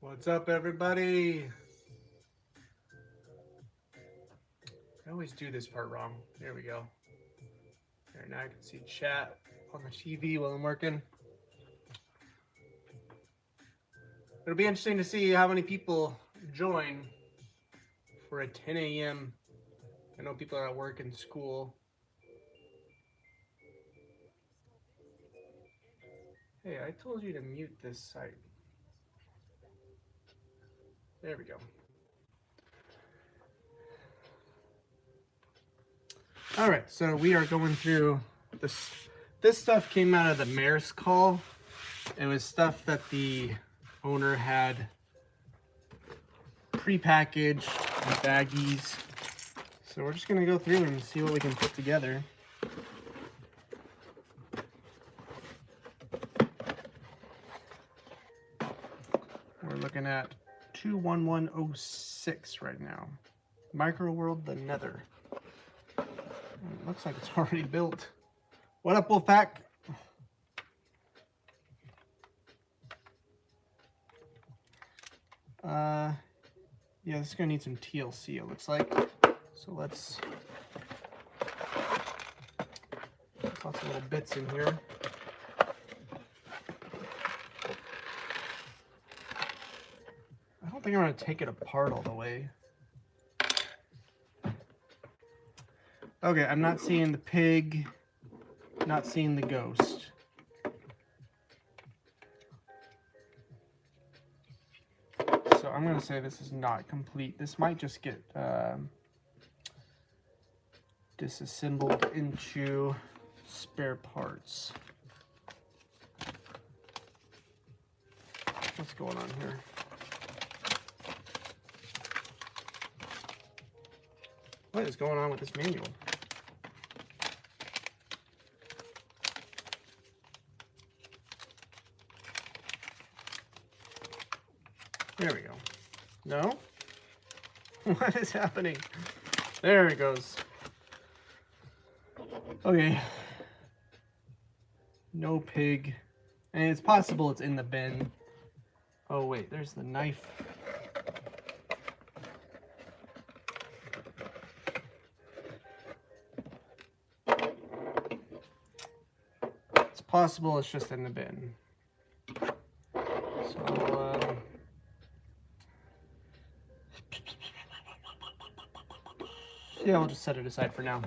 What's up, everybody? I always do this part wrong. There we go. There, now I can see chat on the TV while I'm working. It'll be interesting to see how many people join for a 10 a.m. I know people are at work and school. Hey, I told you to mute this site. There we go. All right, so we are going through this. This stuff came out of the mayor's call. It was stuff that the owner had prepackaged in baggies. So we're just gonna go through and see what we can put together. We're looking at 21106 right now. Micro World the Nether. It looks like it's already built. What up, Wolfpack? Yeah, this is gonna need some TLC, it looks like. So let's lots of little bits in here. I don't think I'm gonna take it apart all the way. Okay, I'm not seeing the pig, not seeing the ghost. So I'm gonna say this is not complete. This might just get disassembled into spare parts. What's going on here? What is going on with this manual? There we go. No? What is happening? There it goes. Okay. No pig. And it's possible it's in the bin. Oh wait, there's the knife. It's possible it's just in the bin. So, yeah, we'll just set it aside for now.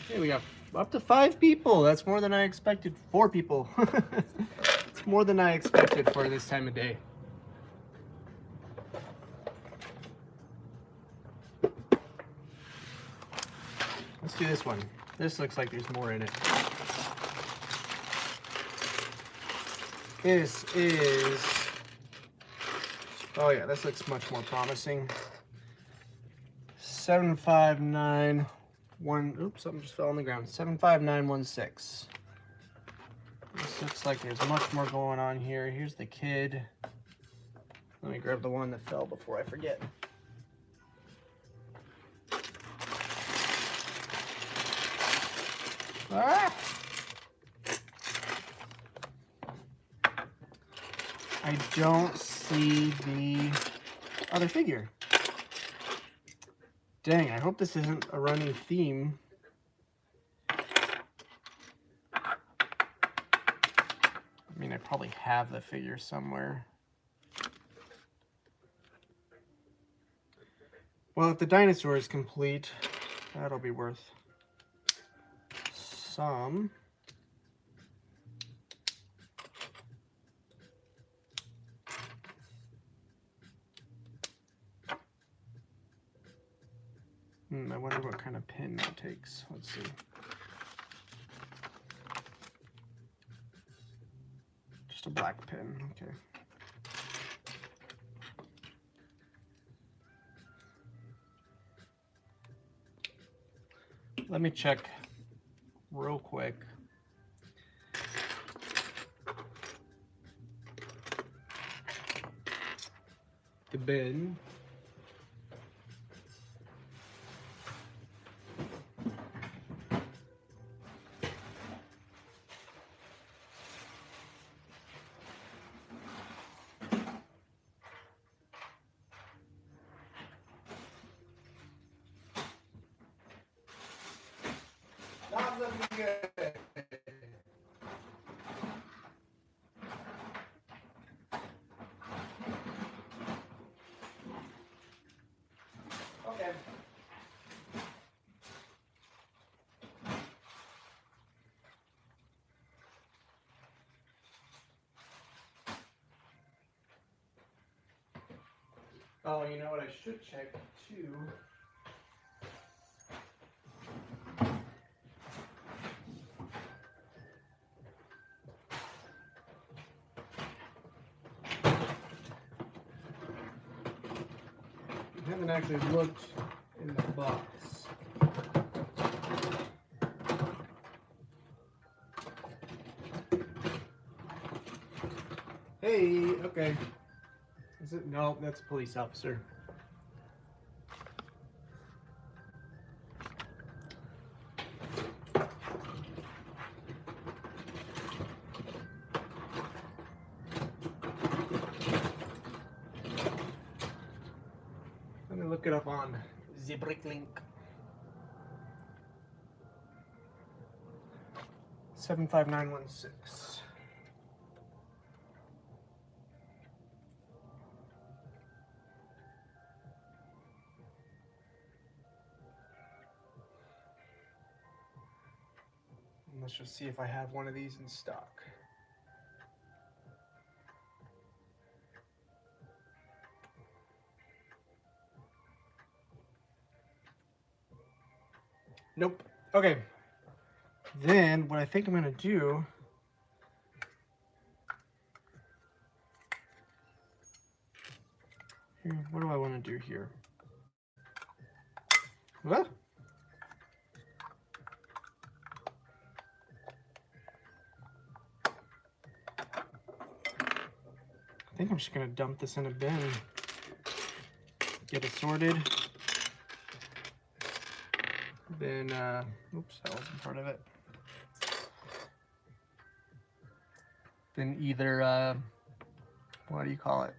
Hey, we got up to 5 people. That's more than I expected. 4 people. It's more than I expected for this time of day. Let's do this one. This looks like there's more in it. This is... Oh yeah, this looks much more promising. 75911. Oops, something just fell on the ground. 75916. This looks like there's much more going on here. Here's the kid. Let me grab the one that fell before I forget. Ah! I don't see the other figure. Dang, I hope this isn't a running theme. I mean, I probably have the figure somewhere. Well, if the dinosaur is complete, that'll be worth some. I wonder what kind of pin that takes. Let's see. Just a black pin, okay. Let me check real quick. The bin. good. Okay. Oh, you know what I should check too? I haven't actually looked in the box. Hey, okay. Is it? No, that's a police officer. Let me look it up on the Bricklink. 75916. Let's just see if I have one of these in stock. Nope. Okay. Then what I think I'm gonna do, here, what do I want to do here? What? I think I'm just gonna dump this in a bin, get it sorted. Then, oops, that wasn't part of it. Then either, what do you call it?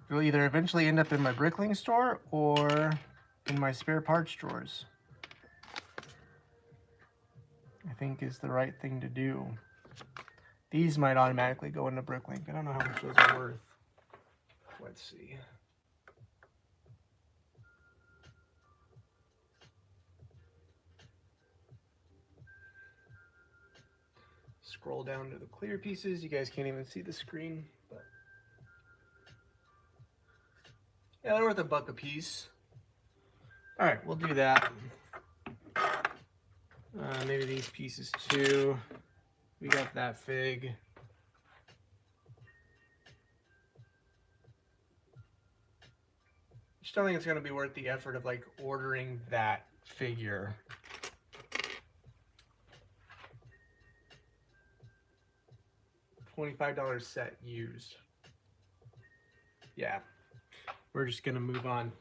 It'll either eventually end up in my Bricklink store or in my spare parts drawers. I think is the right thing to do. These might automatically go into Bricklink. I don't know how much those are worth. Let's see. Scroll down to the clear pieces. You guys can't even see the screen, but yeah, they're worth $1 a piece. All right, we'll do that. Maybe these pieces too. We got that fig. Just don't think it's gonna be worth the effort of like ordering that figure. $25 set used. Yeah, we're just gonna move on.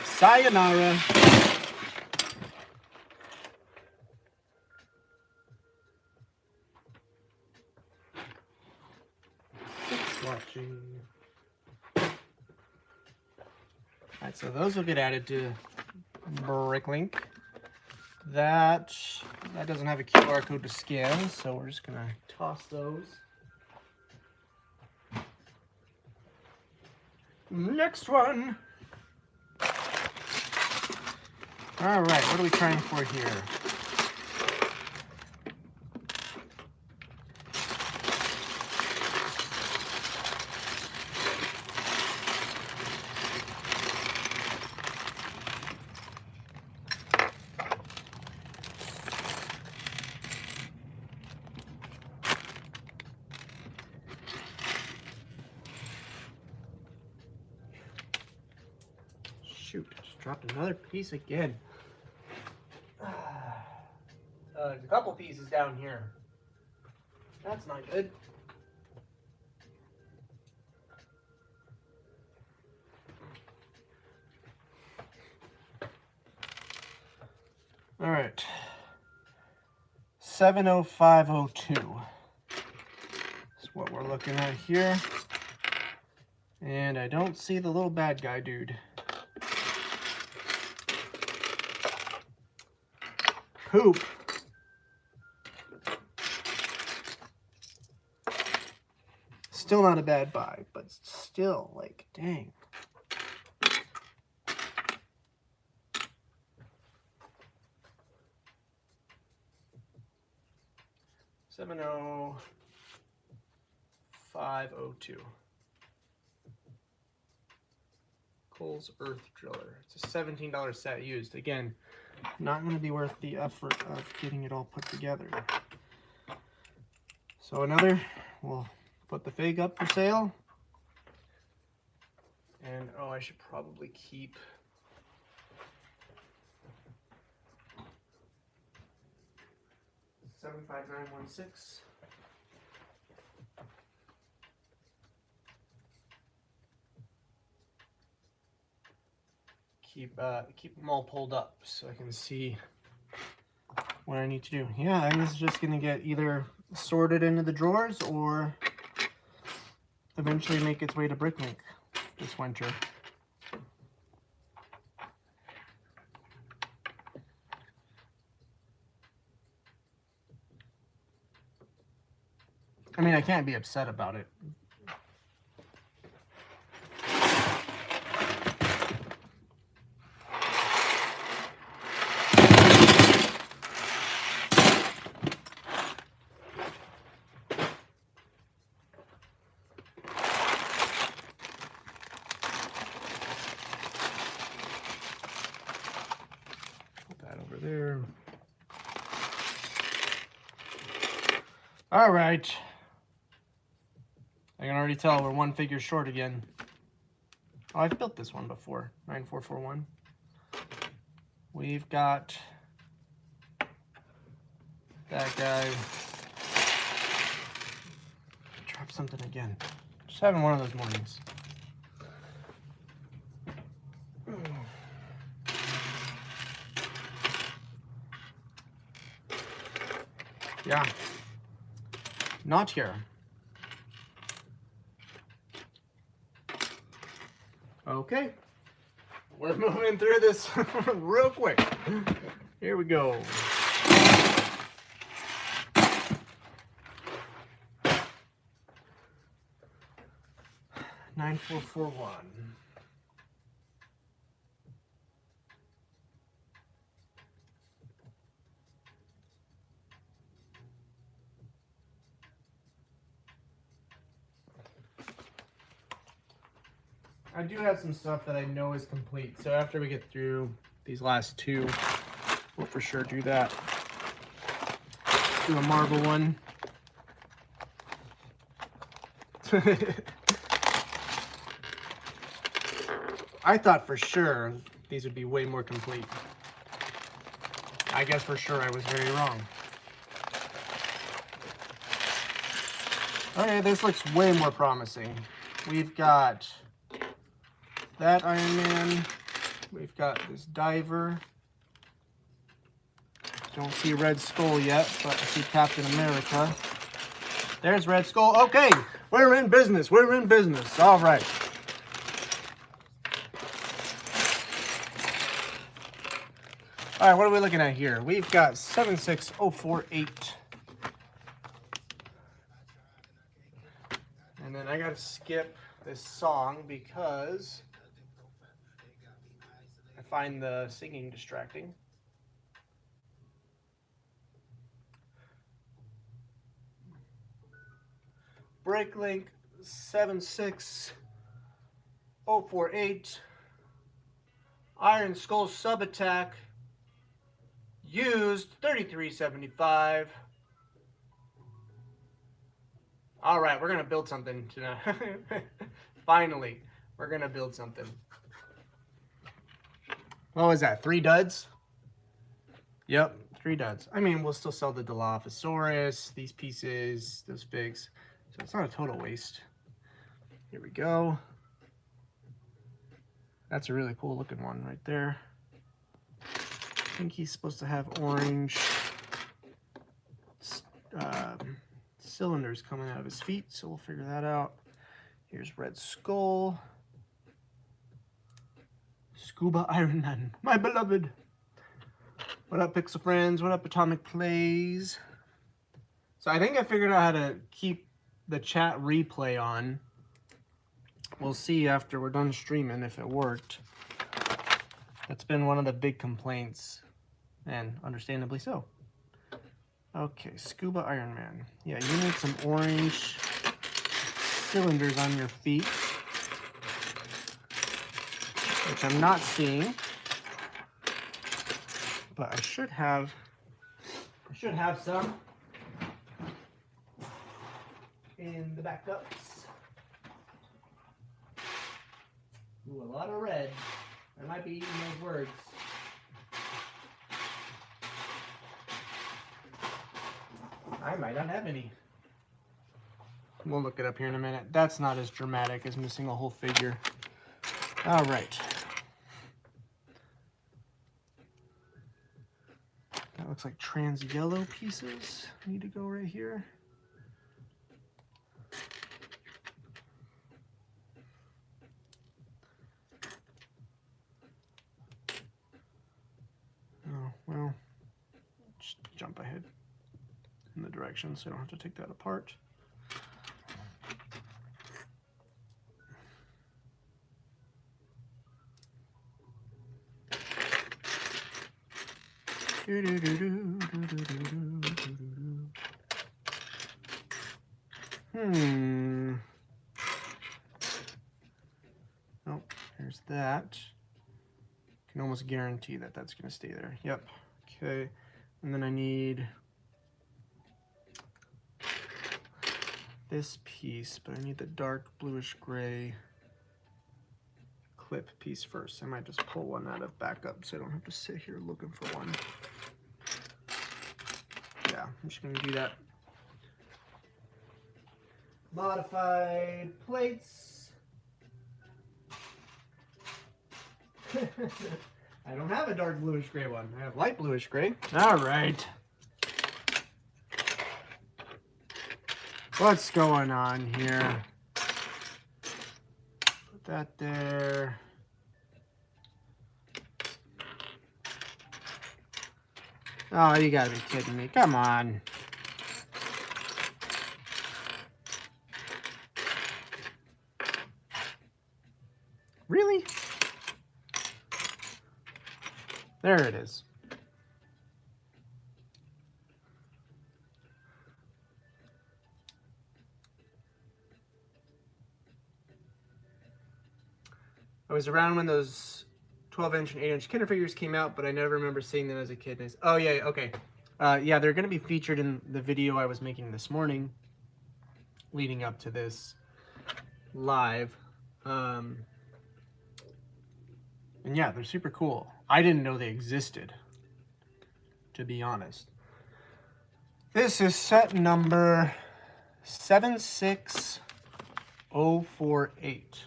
Sayonara. Thanks watching. Alright, so those will get added to Bricklink. That doesn't have a QR code to scan, so we're just gonna toss those. Next one. All right, what are we trying for here? Shoot, just dropped another piece again. There's a couple pieces down here. That's not good. All right. 70502 is what we're looking at here. And I don't see the little bad guy dude. Poop. Still not a bad buy, but still, like, dang. $70502. Cole's Earth Driller. It's a $17 set used. Again, not going to be worth the effort of getting it all put together. So another, we'll put the fig up for sale. And oh, I should probably keep 75916. Keep them all pulled up so I can see what I need to do. Yeah, and this is just gonna get either sorted into the drawers or eventually make its way to Bricklink this winter. I mean, I can't be upset about it. There. All right. I can already tell we're one figure short again. Oh, I've built this one before. 9441. We've got that guy. Drop something again. Just having one of those mornings. Yeah. Not here. Okay. We're moving through this real quick. Here we go. $9441. I do have some stuff that I know is complete, so after we get through these last two, we'll for sure do that. Let's do a marble one. I thought for sure these would be way more complete. I guess for sure I was very wrong. Okay, this looks way more promising. We've got that Iron Man. We've got this diver. Don't see Red Skull yet, but I see Captain America. There's Red Skull. Okay, we're in business. We're in business. All right. All right, what are we looking at here? We've got 76048. And then I got to skip this song because I find the singing distracting. Bricklink 76048. Iron Skull sub attack. Used $33.75. All right, we're gonna build something tonight. Finally, we're gonna build something. What was that? 3 duds? Yep, 3 duds. I mean, we'll still sell the Dilophosaurus, these pieces, those figs. So it's not a total waste. Here we go. That's a really cool looking one right there. I think he's supposed to have orange cylinders coming out of his feet, so we'll figure that out. Here's Red Skull. Scuba Iron Man, my beloved. What up, Pixel Friends? What up, Atomic Plays? So I think I figured out how to keep the chat replay on. We'll see after we're done streaming if it worked. That's been one of the big complaints, and understandably so. Okay, Scuba Iron Man. Yeah, you need some orange cylinders on your feet, which I'm not seeing, but I should have some in the backups. Ooh, a lot of red. I might be eating those words. I might not have any. We'll look it up here in a minute. That's not as dramatic as missing a whole figure. All right. That looks like trans yellow pieces need to go right here. Oh, well, just jump ahead in the direction so I don't have to take that apart. Oh, there's that. Can almost guarantee that that's going to stay there. Yep. Okay. And then I need this piece, but I need the dark bluish gray clip piece first. I might just pull one out of backup so I don't have to sit here looking for one. Yeah, I'm just going to do that. Modified plates. I don't have a dark bluish gray one. I have light bluish gray. All right. What's going on here? Put that there. Oh, you gotta be kidding me. Come on. Really? There it is. I was around when those 12-inch and 8-inch Kinder figures came out, but I never remember seeing them as a kid. Oh, yeah, okay. Yeah, they're going to be featured in the video I was making this morning leading up to this live. And yeah, they're super cool. I didn't know they existed, to be honest. This is set number 76048.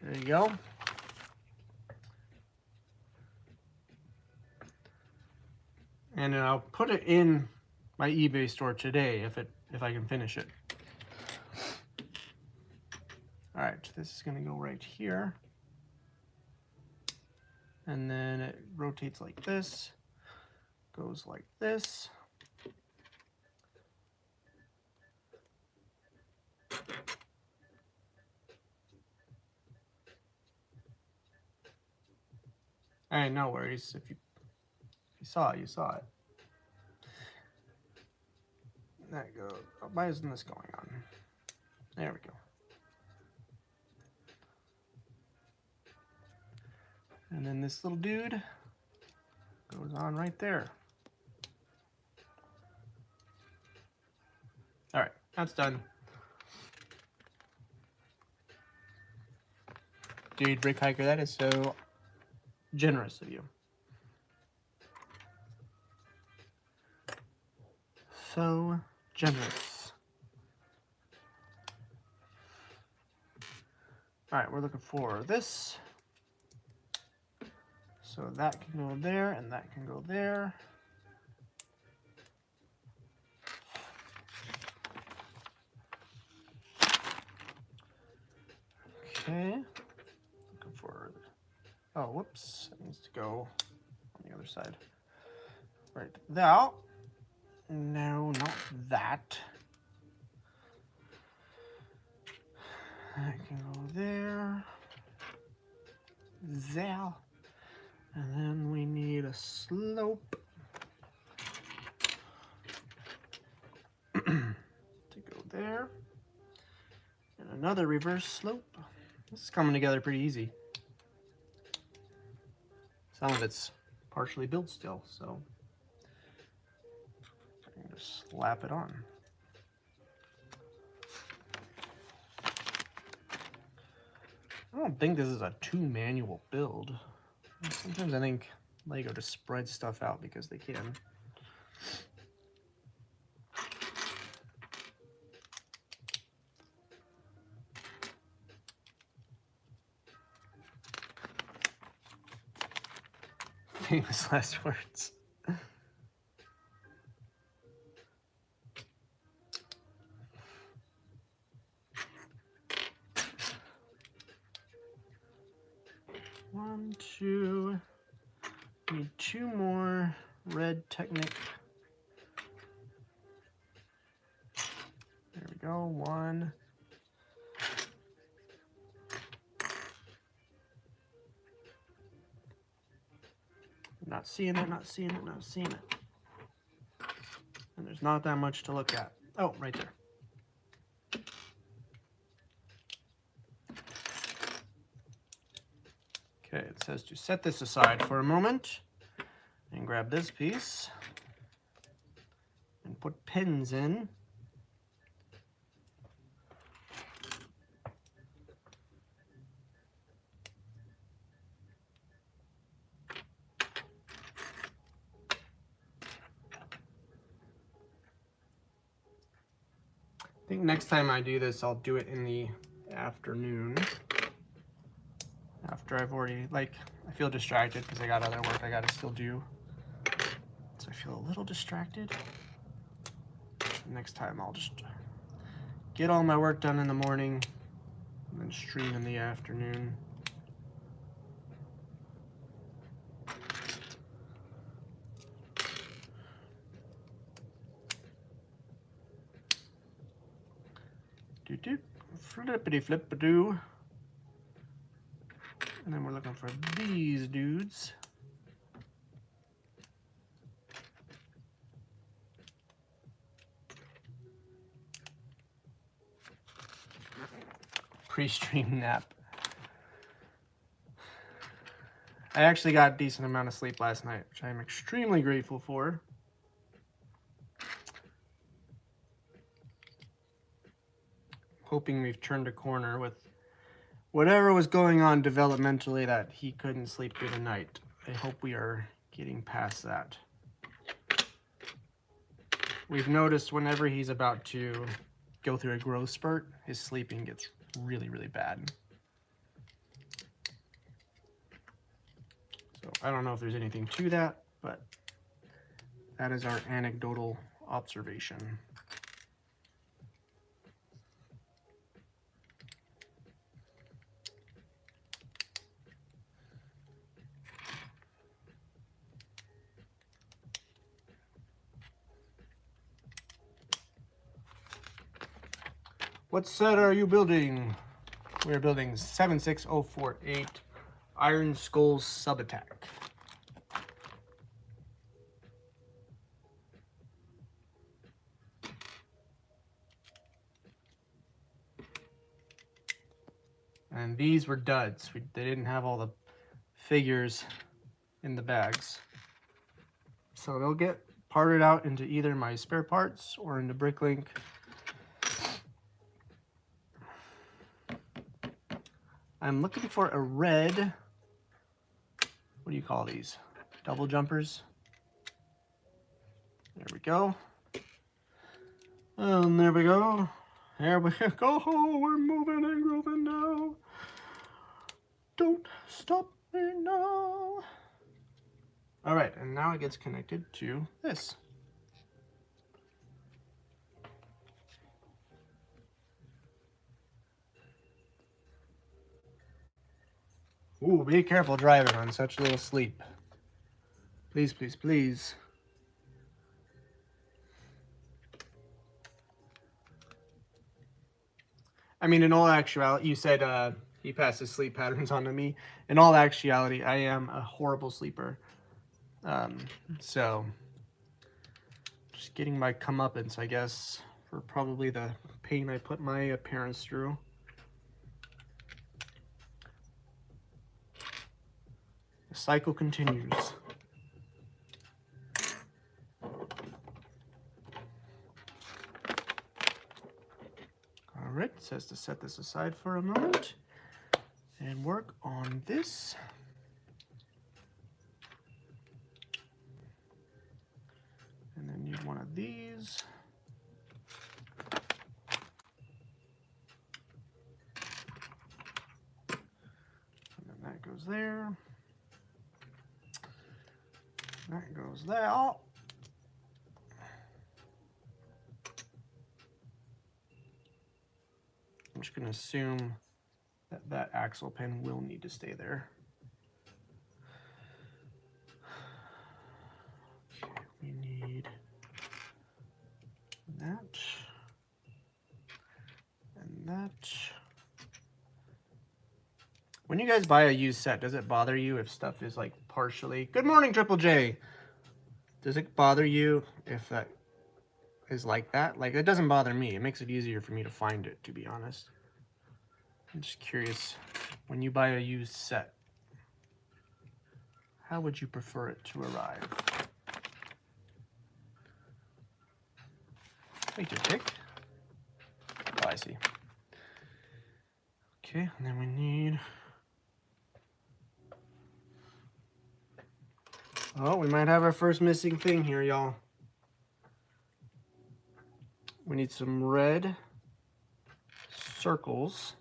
There you go. And then I'll put it in my eBay store today if I can finish it. All right, this is gonna go right here. And then it rotates like this, goes like this. Hey, no worries. If you saw it, you saw it. There you go. Oh, why isn't this going on? There we go. And then this little dude goes on right there. All right, that's done. Dude, Brick Hiker, that is so generous of you. So generous. All right, we're looking for this. So that can go there, and that can go there. Okay. Looking for, oh, whoops, it needs to go on the other side. Right, that. No, not that. I can go there. There. And then we need a slope to go there. And another reverse slope. This is coming together pretty easy. Some of it's partially built still, so I can just slap it on. I don't think this is a too manual build. Sometimes I think Lego just spreads stuff out because they can. Famous last words. One, two. Need two more red Technic. There we go. One. Not seeing it, not seeing it, not seeing it. And there's not that much to look at. Oh, right there. Okay, it says to set this aside for a moment and grab this piece and put pins in. I think next time I do this, I'll do it in the afternoon. After I've already, like, I feel distracted because I got other work I gotta still do. So I feel a little distracted. Next time I'll just get all my work done in the morning and then stream in the afternoon. Do-do, flippity-flip-a-doo. And then we're looking for these dudes. Pre-stream nap. I actually got a decent amount of sleep last night, which I'm extremely grateful for. Hoping we've turned a corner with whatever was going on developmentally that he couldn't sleep through the night. I hope we are getting past that. We've noticed whenever he's about to go through a growth spurt, his sleeping gets really, really bad. So I don't know if there's anything to that, but that is our anecdotal observation. What set are you building? We're building 76048 Iron Skull Sub-Attack. And these were duds. They didn't have all the figures in the bags. So they'll get parted out into either my spare parts or into Bricklink. I'm looking for a red, what do you call these? Double jumpers. There we go. And there we go. There we go. We're moving and grooving now. Don't stop me now. All right, and now it gets connected to this. Ooh, be careful driving on such little sleep. Please, please, please. I mean, in all actuality, you said he passes sleep patterns on to me. In all actuality, I am a horrible sleeper. So, just getting my comeuppance, I guess, for probably the pain I put my parents through. The cycle continues. All right, it says to set this aside for a moment and work on this. And then need one of these. And then that goes there. That goes there. Oh. I'm just going to assume that that axle pin will need to stay there. Okay, we need that and that. When you guys buy a used set, does it bother you if stuff is like partially... Good morning, Triple J! Does it bother you if that is like that? Like, it doesn't bother me. It makes it easier for me to find it, to be honest. I'm just curious, when you buy a used set, how would you prefer it to arrive? Take your pick. Oh, I see. Okay, and then we need... Oh, we might have our first missing thing here, y'all. We need some red circles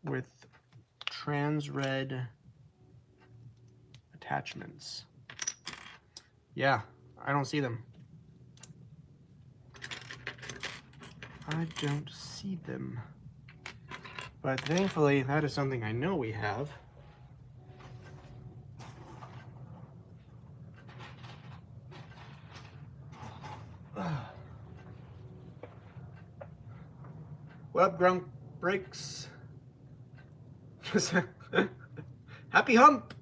with trans red attachments. Yeah, I don't see them. I don't see them. But thankfully, that is something I know we have. What up, Grunk Breaks? Happy Hump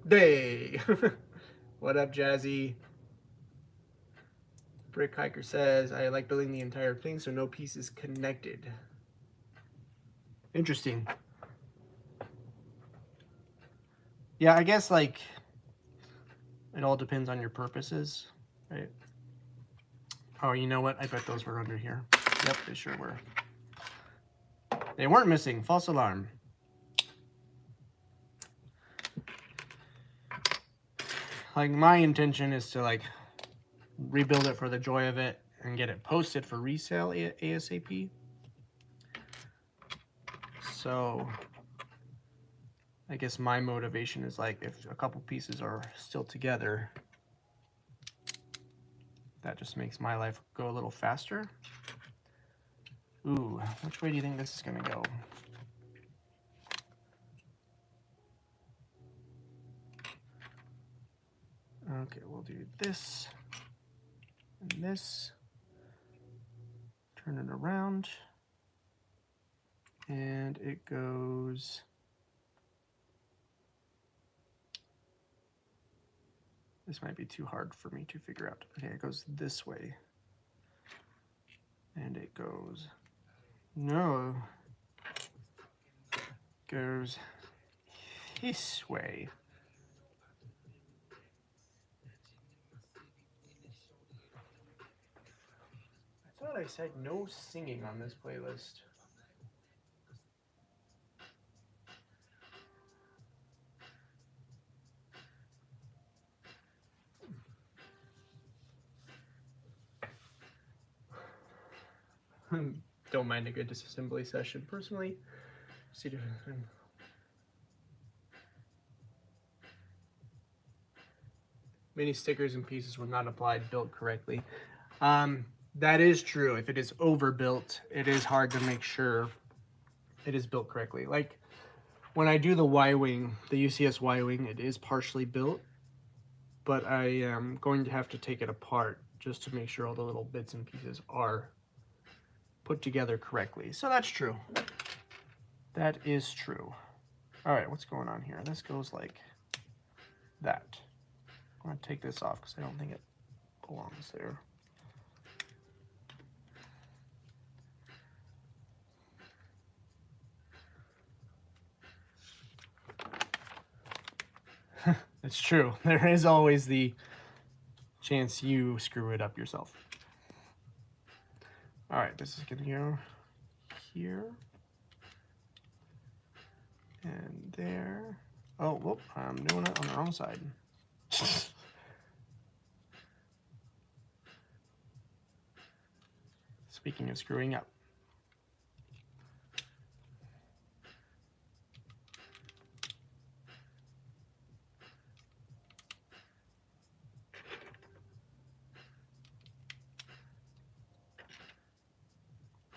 Day! What up, Jazzy? Brick Hiker says, I like building the entire thing so no piece is connected. Interesting. Yeah, I guess, like, it all depends on your purposes, right? Oh, you know what? I bet those were under here. Yep, they sure were. They weren't missing. False alarm. Like, my intention is to, like, rebuild it for the joy of it and get it posted for resale ASAP. So, I guess my motivation is, like, if a couple pieces are still together, that just makes my life go a little faster. Ooh, which way do you think this is going to go? Okay, we'll do this and this. Turn it around. And it goes... This might be too hard for me to figure out. Okay, it goes this way. And it goes... No. Goes this way. I thought I said no singing on this playlist. Don't mind a good disassembly session, personally. See different. Many stickers and pieces were not applied, built correctly. That is true. If it is overbuilt, it is hard to make sure it is built correctly. Like when I do the Y-wing, the UCS Y-wing, it is partially built, but I am going to have to take it apart just to make sure all the little bits and pieces are put together correctly. So that's true. That is true. All right, what's going on here? This goes like that. I'm going to take this off because I don't think it belongs there. It's true. There is always the chance you screw it up yourself. All right, this is going to go here and there. Oh, whoop, I'm doing it on the wrong side. Speaking of screwing up.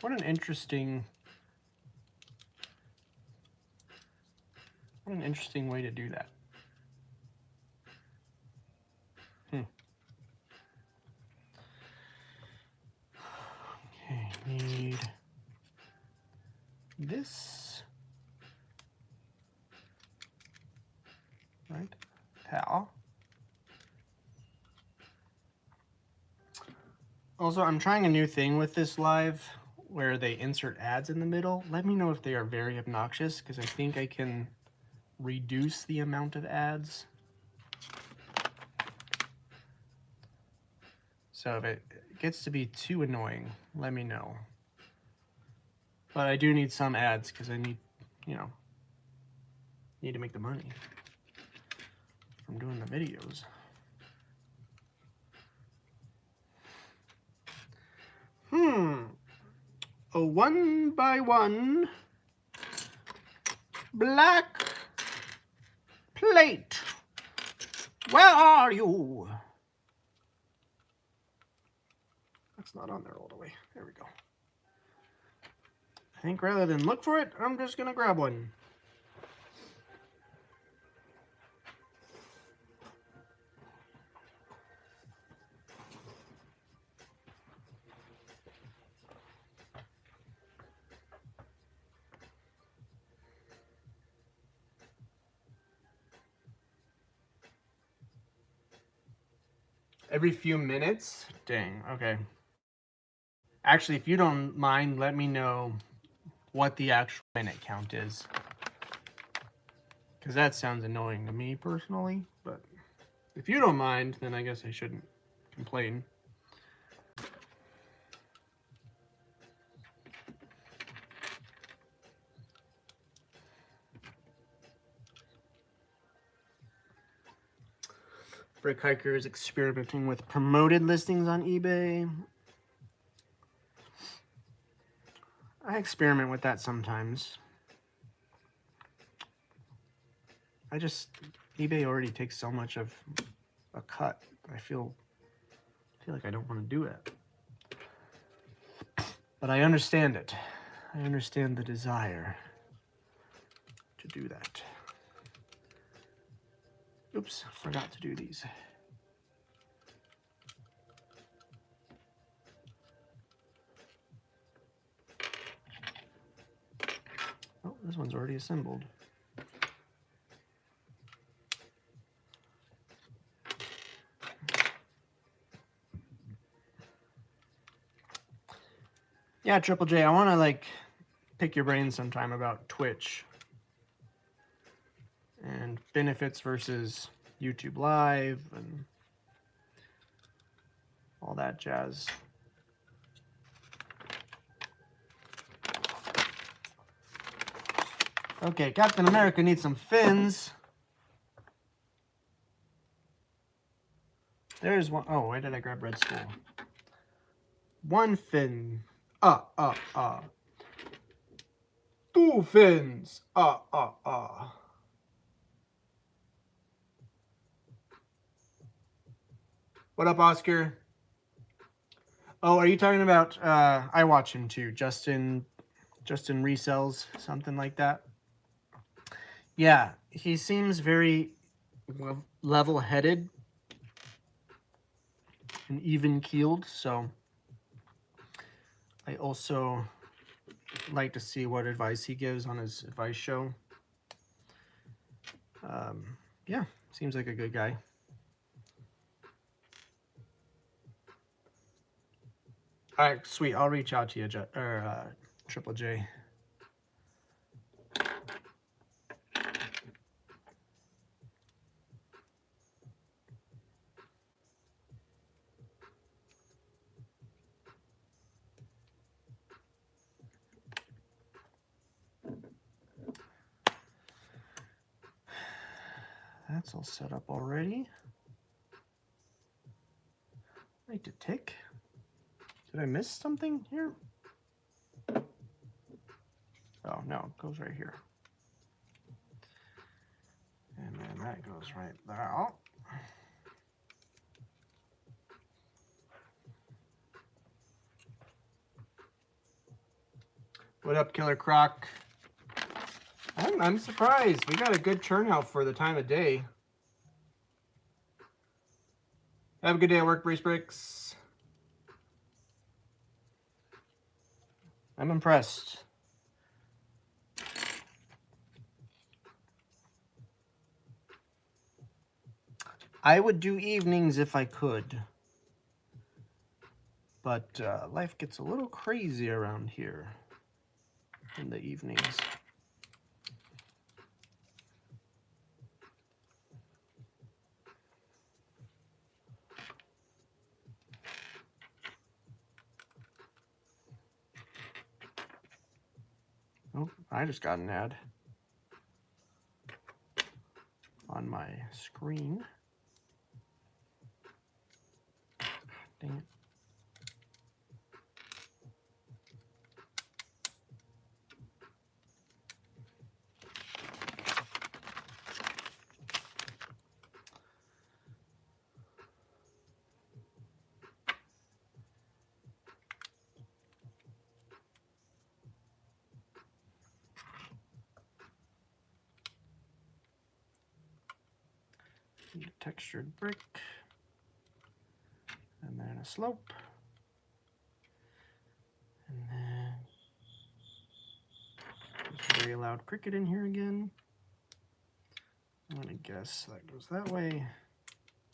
What an interesting way to do that. Okay, need this. Right? Towel. Also, I'm trying a new thing with this live where they insert ads in the middle. Let me know if they are very obnoxious, because I think I can reduce the amount of ads. So if it gets to be too annoying, let me know. But I do need some ads because I need, you know, need to make the money from doing the videos. A 1x1 black plate. Where are you? That's not on there all the way. There we go. I think rather than look for it, I'm just gonna grab one. Every few minutes? Dang, okay. Actually, if you don't mind, let me know what the actual minute count is. Because that sounds annoying to me personally, but if you don't mind, then I guess I shouldn't complain. Brick Hiker is experimenting with promoted listings on eBay. I experiment with that sometimes. eBay already takes so much of a cut. I feel like I don't want to do it. But I understand it. I understand the desire to do that. Oops, forgot to do these. Oh, this one's already assembled. Yeah, Triple J, I want to like pick your brain sometime about Twitch and benefits versus YouTube Live and all that jazz. Okay, Captain America needs some fins. There's one. Oh, why did I grab Red Skull? One fin. Two fins. What up, Oscar? Oh, are you talking about, I watch him too, Justin just in resells, something like that. Yeah, he seems very level-headed and even-keeled, so I also like to see what advice he gives on his advice show. Yeah, seems like a good guy. All right, sweet. I'll reach out to you, Triple J. That's all set up already. Wait to tick. Did I miss something here? Oh, no, it goes right here. And then that goes right there. Oh. What up, Killer Croc? I'm surprised. We got a good turnout for the time of day. Have a good day at work, Brace Bricks. I'm impressed. I would do evenings if I could. But life gets a little crazy around here in the evenings. Oh, I just got an ad on my screen. Dang it. Need a textured brick. And then a slope. And then there's a very loud cricket in here again. I'm gonna guess that goes that way.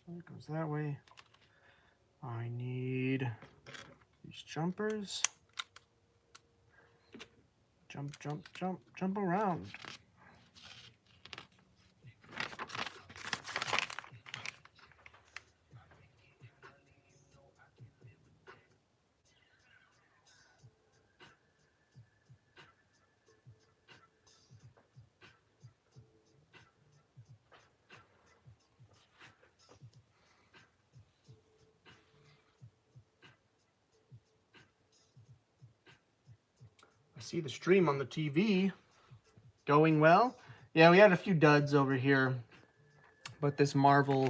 That goes that way. I need these jumpers. Jump, jump, jump, jump around. I see the stream on the TV going well. Yeah, we had a few duds over here, but this Marvel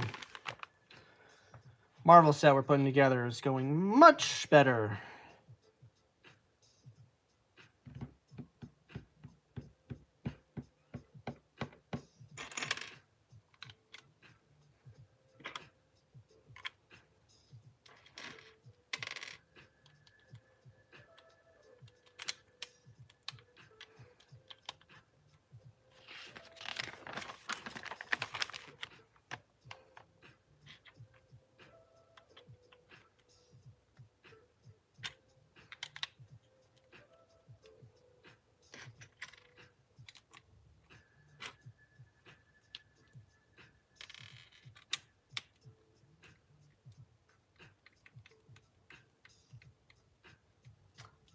set we're putting together is going much better.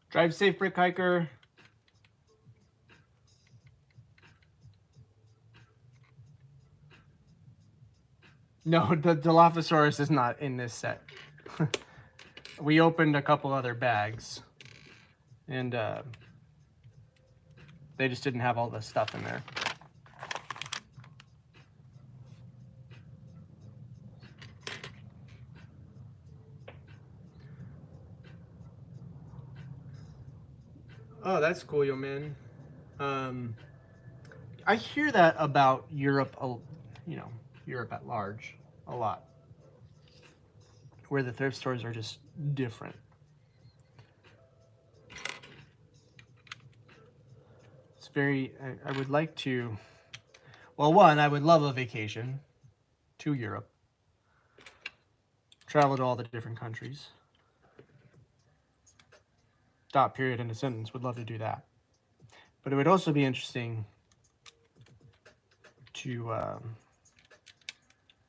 Drive safe, Brick Hiker. No, the Dilophosaurus is not in this set. We opened a couple other bags, and they just didn't have all the stuff in there. Oh, that's cool, yo, man. Um, I hear that about Europe, you know, Europe at large, a lot, where the thrift stores are just different. It's very. I would like to. Well, one, I would love a vacation to Europe, travel to all the different countries. Dot, period, in a sentence. Would love to do that. But it would also be interesting to,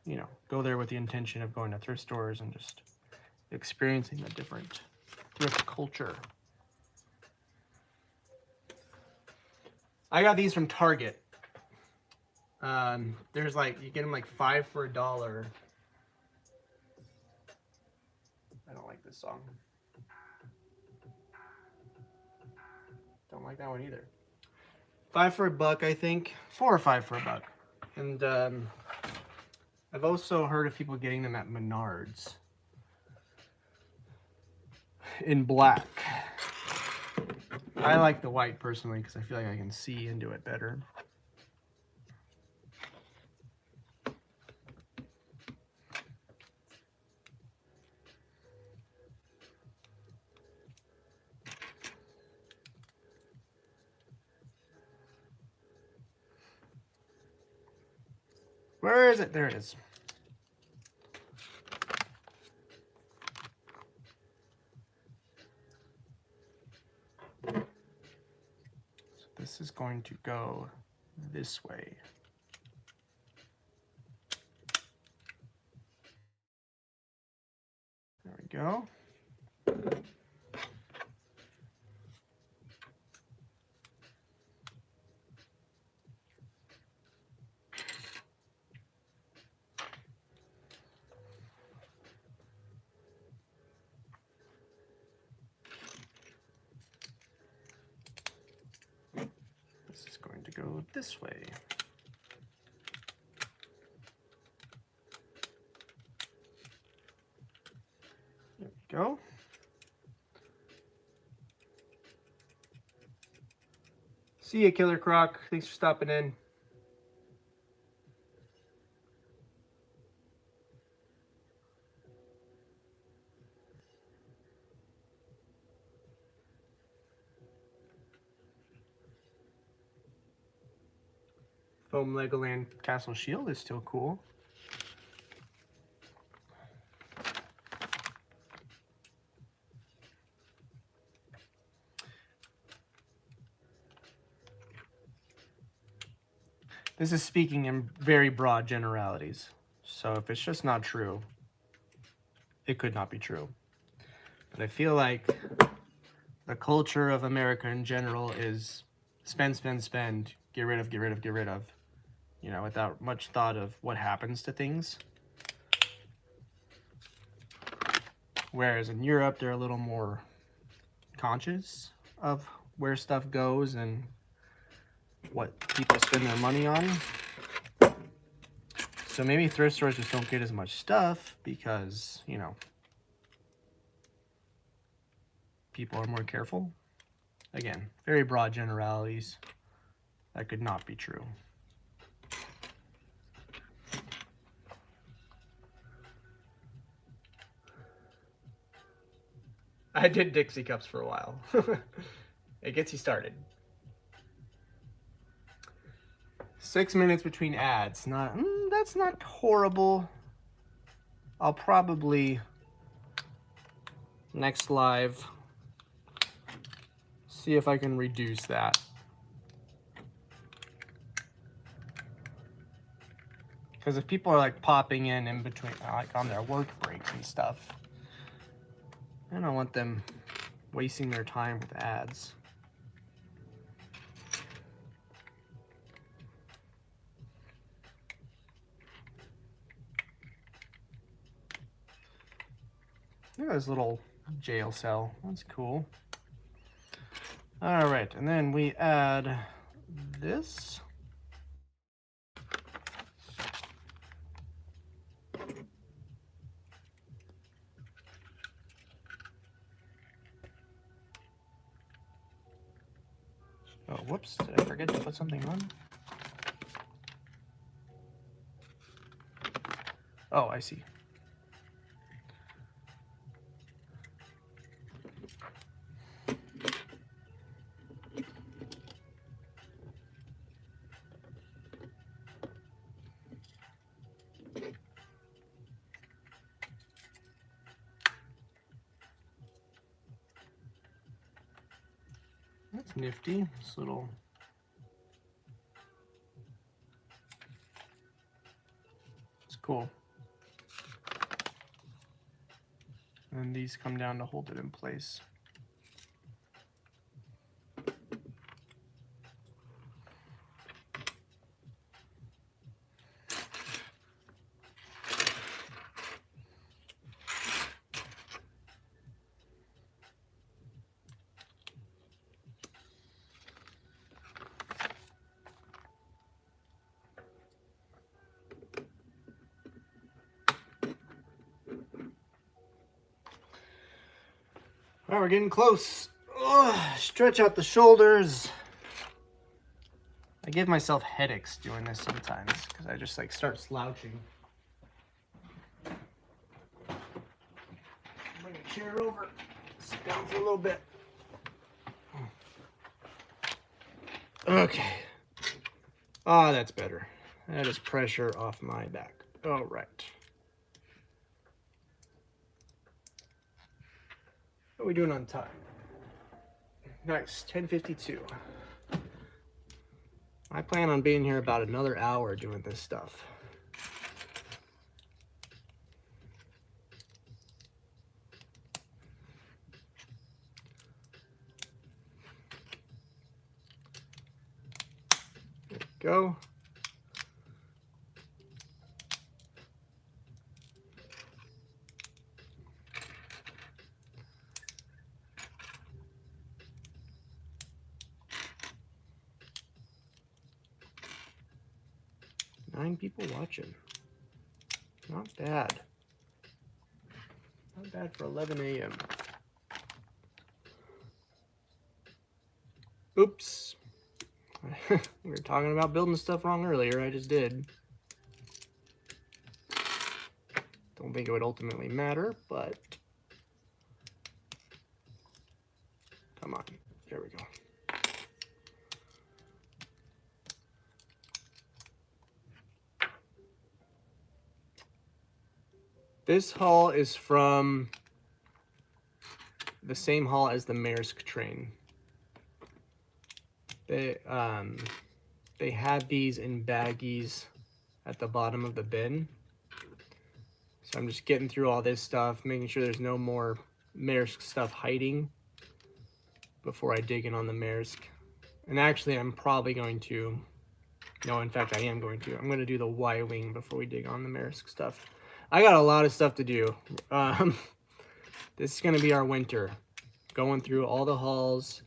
you know, go there with the intention of going to thrift stores and just experiencing the different thrift culture. I got these from Target. There's like, you get them like 5 for $1. I don't like this song. Don't like that one either. 5 for $1, I think. 4 or 5 for $1. And I've also heard of people getting them at Menards in black. I like the white personally because I feel like I can see into it better. Where is it? There it is. So this is going to go this way. There we go. This is going to go this way. There we go. See ya, Killer Croc. Thanks for stopping in. Foam Legoland Castle Shield is still cool. This is speaking in very broad generalities. So if it's just not true, it could not be true. But I feel like the culture of America in general is spend, spend, spend, get rid of, get rid of, get rid of, you know, without much thought of what happens to things. Whereas in Europe, they're a little more conscious of where stuff goes and what people spend their money on. So maybe thrift stores just don't get as much stuff because, you know, people are more careful. Again, very broad generalities. That could not be true. I did Dixie cups for a while. It gets you started. 6 minutes between ads. That's not horrible. I'll probably next live see if I can reduce that. Because if people are like popping in between, like on their work breaks and stuff, I don't want them wasting their time with ads. Look at this little jail cell. That's cool. All right, and then we add this. Oh, whoops, did I forget to put something on? Oh, I see. That's nifty, this little... It's cool. And these come down to hold it in place. All right, we're getting close. Ugh, stretch out the shoulders. I give myself headaches doing this sometimes because I just like start slouching. Bring a chair over, sit down for a little bit. Okay. Ah, that's better. That is pressure off my back. All right. What are we doing on time? Nice, 10:52. I plan on being here about another hour doing this stuff. There we go. Nine people watching. Not bad. Not bad for 11 a.m. Oops. We were talking about building stuff wrong earlier. I just did. Don't think it would ultimately matter, but come on. There we go. This haul is from the same haul as the Maersk train. They had these in baggies at the bottom of the bin. So I'm just getting through all this stuff, making sure there's no more Maersk stuff hiding before I dig in on the Maersk. And actually, I'm probably going to, no, in fact, I am going to. I'm going to do the Y-wing before we dig on the Maersk stuff. I got a lot of stuff to do. This is going to be our winter. Going through all the hauls,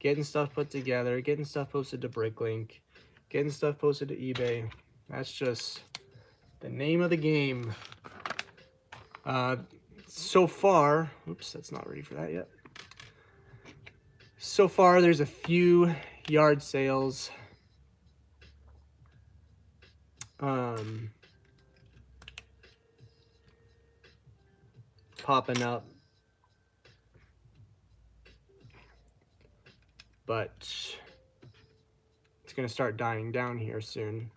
getting stuff put together, getting stuff posted to Bricklink, getting stuff posted to eBay. That's just the name of the game. So far, oops, that's not ready for that yet. So far, there's a few yard sales. Popping up. But it's going to start dying down here soon.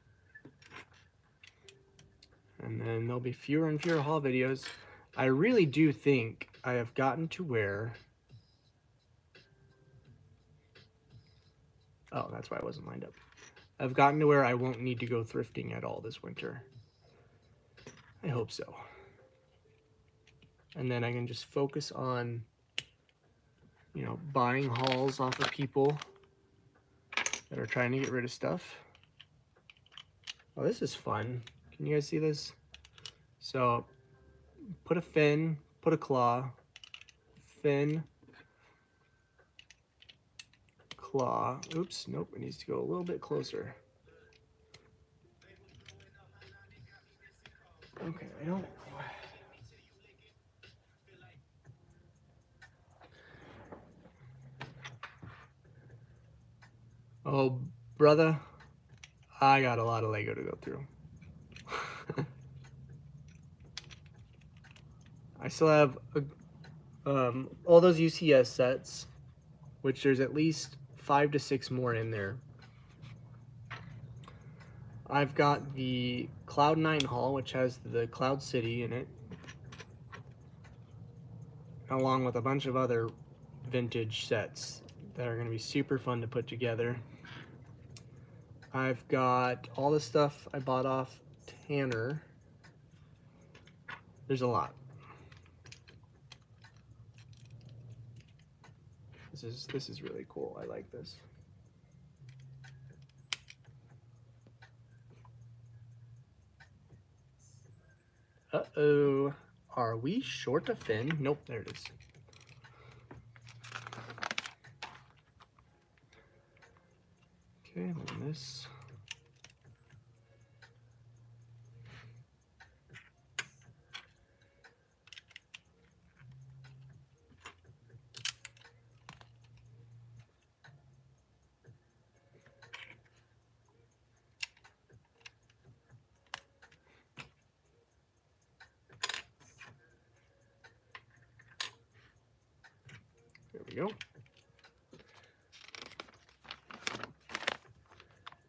And then there'll be fewer and fewer haul videos. I really do think I have gotten to where... Oh, that's why I wasn't lined up. I've gotten to where I won't need to go thrifting at all this winter. I hope so. And then I can just focus on, you know, buying hauls off of people that are trying to get rid of stuff. Oh, this is fun. Can you guys see this? So, put a fin, put a claw, fin, claw. Oops, nope, it needs to go a little bit closer. Okay, I don't... Oh, brother, I got a lot of Lego to go through. I still have all those UCS sets, which there's at least 5 to 6 more in there. I've got the Cloud9 Hall, which has the Cloud City in it, along with a bunch of other vintage sets that are going to be super fun to put together. I've got all the stuff I bought off Tanner. There's a lot. This is really cool. I like this. Uh-oh. Are we short a fin? Nope, there it is. Okay, on this. There we go.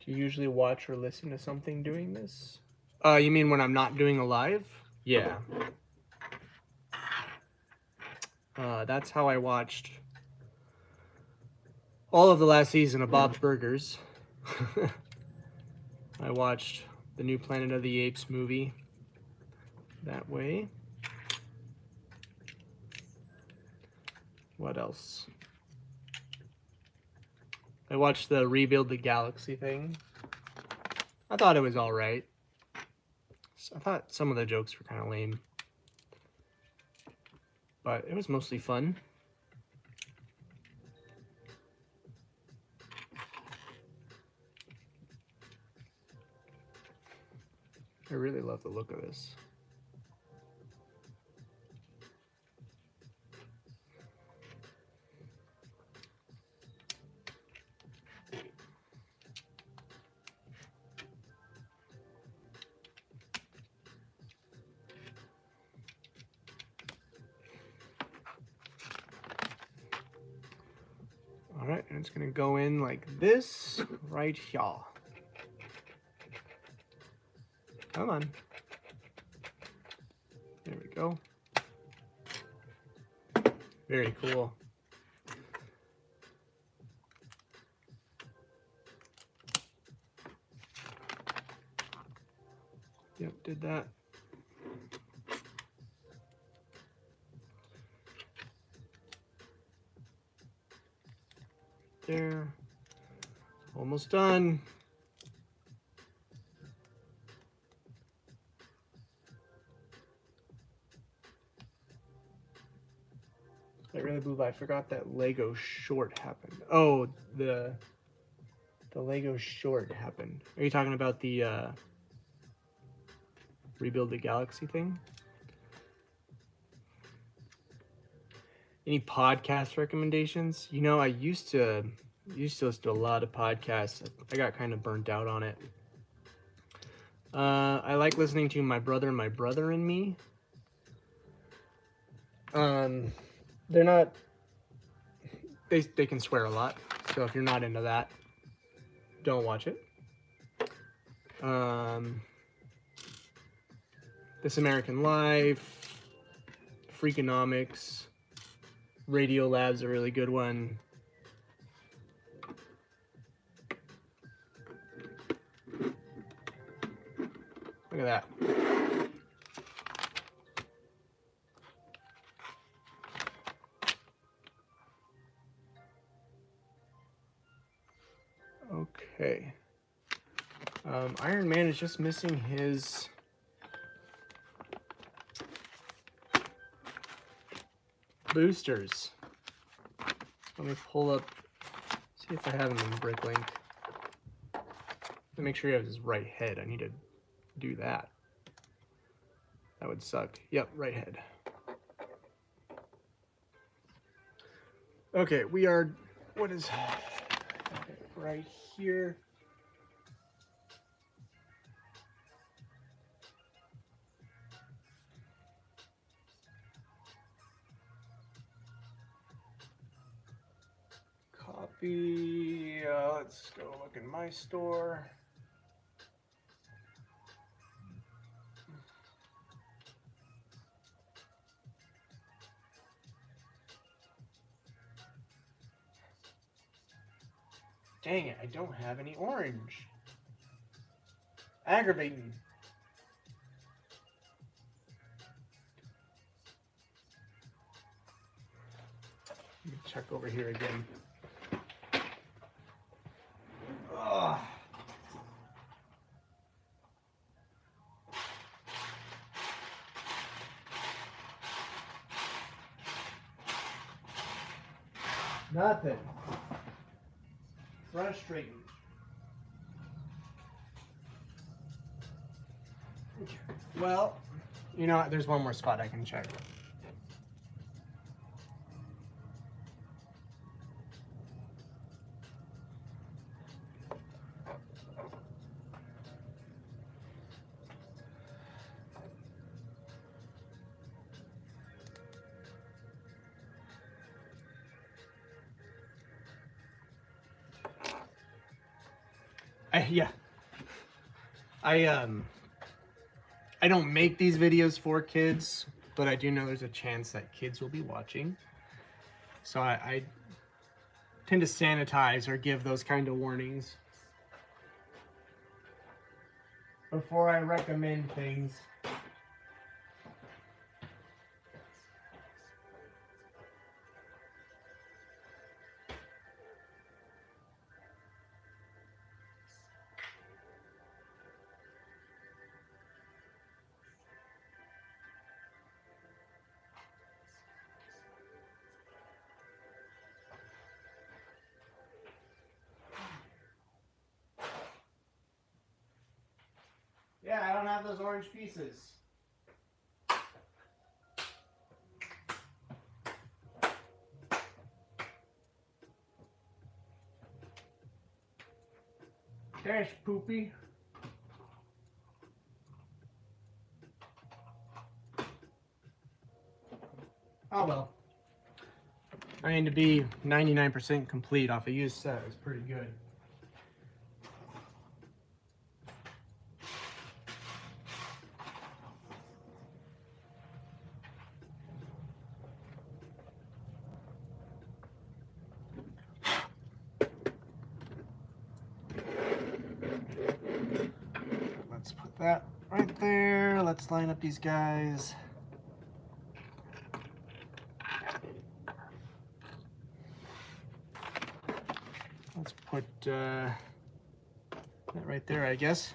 Do you usually watch or listen to something doing this? You mean when I'm not doing a live? Yeah. That's how I watched all of the last season of Bob's Burgers. I watched the new Planet of the Apes movie that way. What else? I watched the Rebuild the Galaxy thing. I thought it was all right. I thought some of the jokes were kind of lame, but it was mostly fun. I really love the look of this. All right, and it's gonna go in like this right here. Come on. There we go. Very cool. Yep, did that. There. Almost done. I really blew by. I forgot that Lego short happened. Oh, the Lego short happened. Are you talking about the Rebuild the Galaxy thing? Any podcast recommendations? You know, I used to listen to a lot of podcasts. I got kind of burnt out on it. I like listening to My Brother and Me. They're not. They can swear a lot, so if you're not into that, don't watch it. This American Life, Freakonomics, Radio Lab's a really good one. Look at that. Okay. Iron Man is just missing his boosters. Let me pull up, see if I have him in Bricklink. To make sure he has his right head, I need to do that. That would suck. Yep, right head. Okay, we are, what is, right here. Copy, let's go look in my store. Dang it, I don't have any orange. Aggravating. Let me check over here again. Ugh. Nothing. Frustrating. Well, you know what? There's one more spot I can check. I don't make these videos for kids, but I do know there's a chance that kids will be watching. So I tend to sanitize or give those kind of warnings before I recommend things. Yeah, I don't have those orange pieces. Dash poopy. Oh well. I mean, to be 99% complete off a used set is pretty good. Let's put that right there. Let's line up these guys. Let's put that right there, I guess.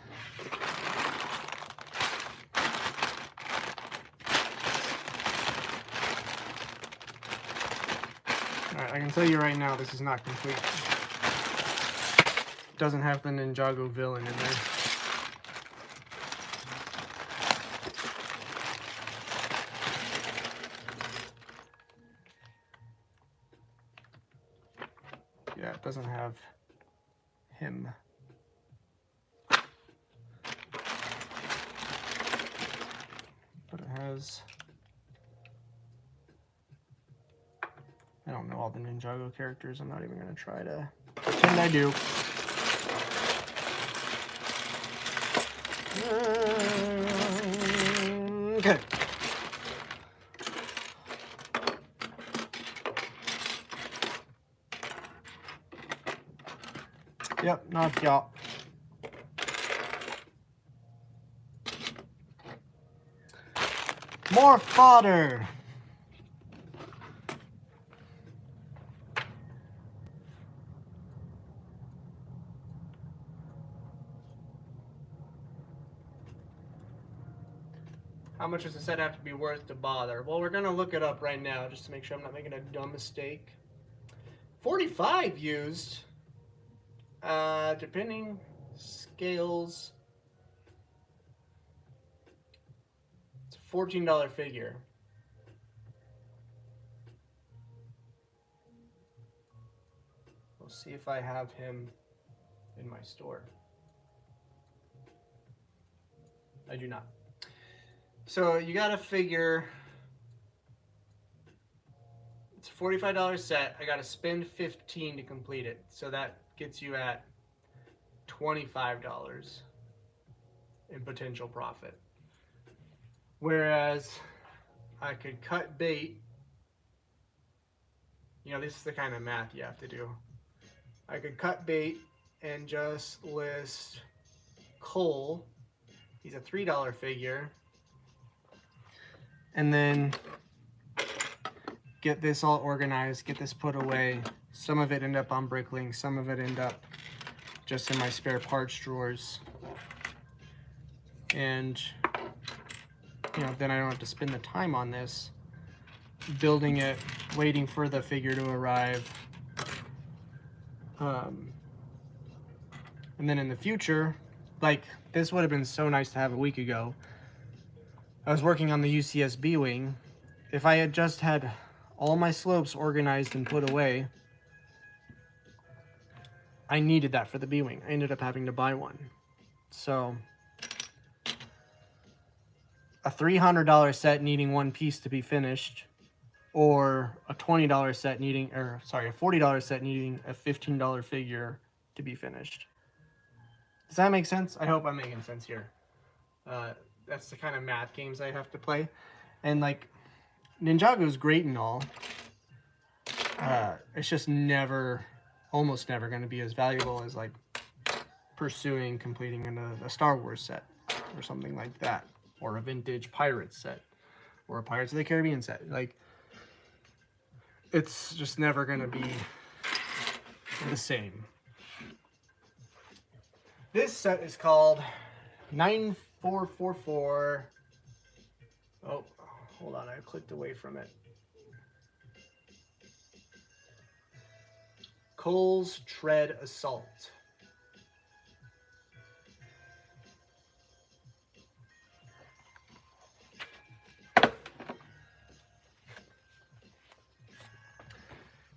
Alright, I can tell you right now this is not complete. It doesn't have the Ninjago villain in there. Yeah, it doesn't have him. But it has... I don't know all the Ninjago characters. I'm not even going to try to pretend I do. Okay. Yep, knocked out. More fodder. How much does the set have to be worth to bother? Well, we're going to look it up right now just to make sure I'm not making a dumb mistake. 45 used. Depending scales. It's a $14 figure. We'll see if I have him in my store. I do not. So you gotta figure, it's a $45 set. I gotta spend $15 to complete it. So that gets you at $25 in potential profit. Whereas I could cut bait. You know, this is the kind of math you have to do. I could cut bait and just list Cole. He's a $3 figure. And then get this all organized, get this put away. Some of it end up on Bricklink, some of it end up just in my spare parts drawers. And, you know, then I don't have to spend the time on this, building it, waiting for the figure to arrive. And then in the future, like, this would have been so nice to have a week ago. I was working on the UCS B-Wing. If I had just had all my slopes organized and put away, I needed that for the B-Wing. I ended up having to buy one. So a $300 set needing one piece to be finished, or a $20 set needing, or sorry, a $40 set needing a $15 figure to be finished. Does that make sense? I hope I'm making sense here. That's the kind of math games I have to play. And like, Ninjago is great and all. It's just never, almost never going to be as valuable as like pursuing completing a Star Wars set or something like that, or a vintage Pirates set, or a Pirates of the Caribbean set. Like, it's just never going to be the same. This set is called 9444. Oh, hold on, I clicked away from it. Cole's Tread Assault.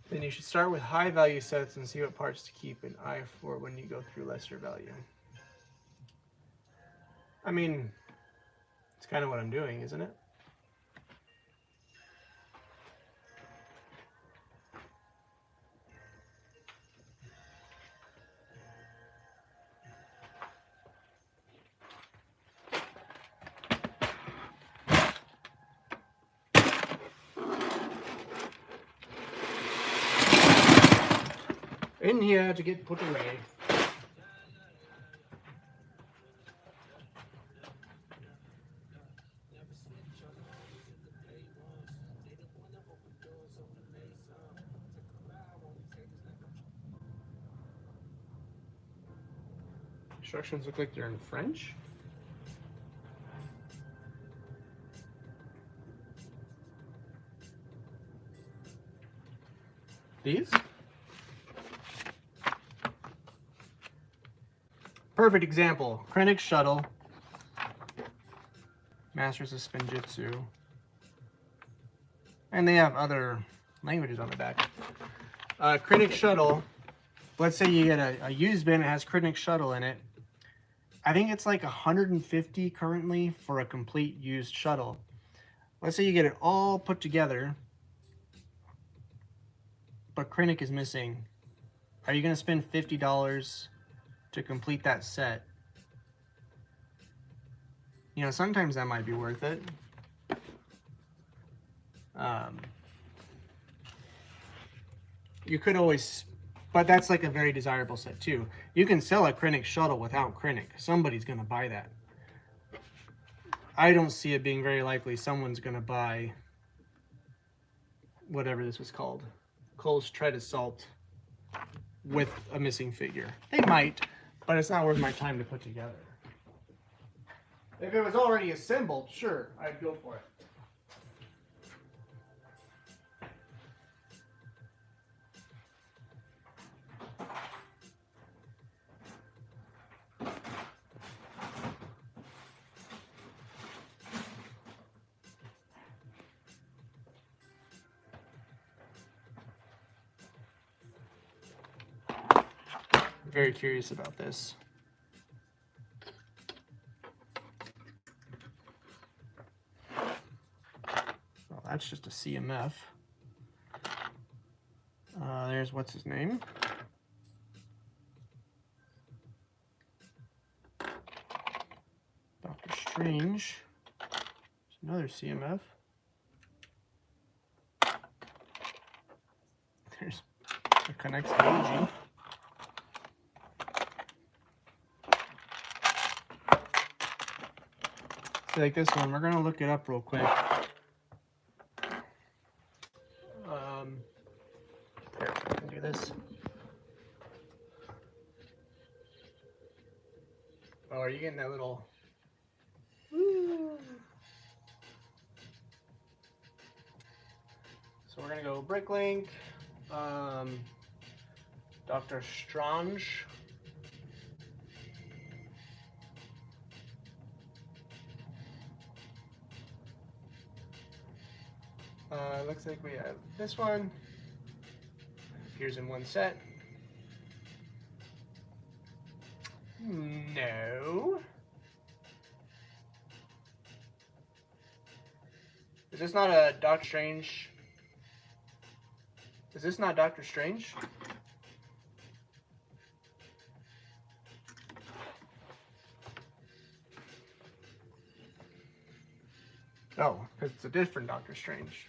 Then you should start with high value sets and see what parts to keep an eye for when you go through lesser value. I mean, it's kind of what I'm doing, isn't it? In here to get put away. Instructions look like they're in French. These? Perfect example. Krennic Shuttle. Masters of Spinjitzu. And they have other languages on the back. Krennic Shuttle. Let's say you get a used bin that has Krennic Shuttle in it. I think it's like 150 currently for a complete used shuttle. Let's say you get it all put together, but Krennic is missing. Are you going to spend $50 to complete that set? You know, sometimes that might be worth it. You could always, but that's like a very desirable set too. You can sell a Krennic Shuttle without Krennic. Somebody's going to buy that. I don't see it being very likely someone's going to buy whatever this was called, Cole's Tread Assault, with a missing figure. They might, but it's not worth my time to put together. If it was already assembled, sure, I'd go for it. very curious about this. Well, that's just a CMF. There's what's his name. Doctor Strange. There's another CMF. There's it connects to AG. So like this one, we're gonna look it up real quick. Here, I can do this. Oh, are you getting that little? Woo. So we're gonna go Bricklink, Dr. Strange. Looks like we have this one. Appears in one set. No. Is this not a Doctor Strange? Is this not Doctor Strange? Oh, because it's a different Doctor Strange.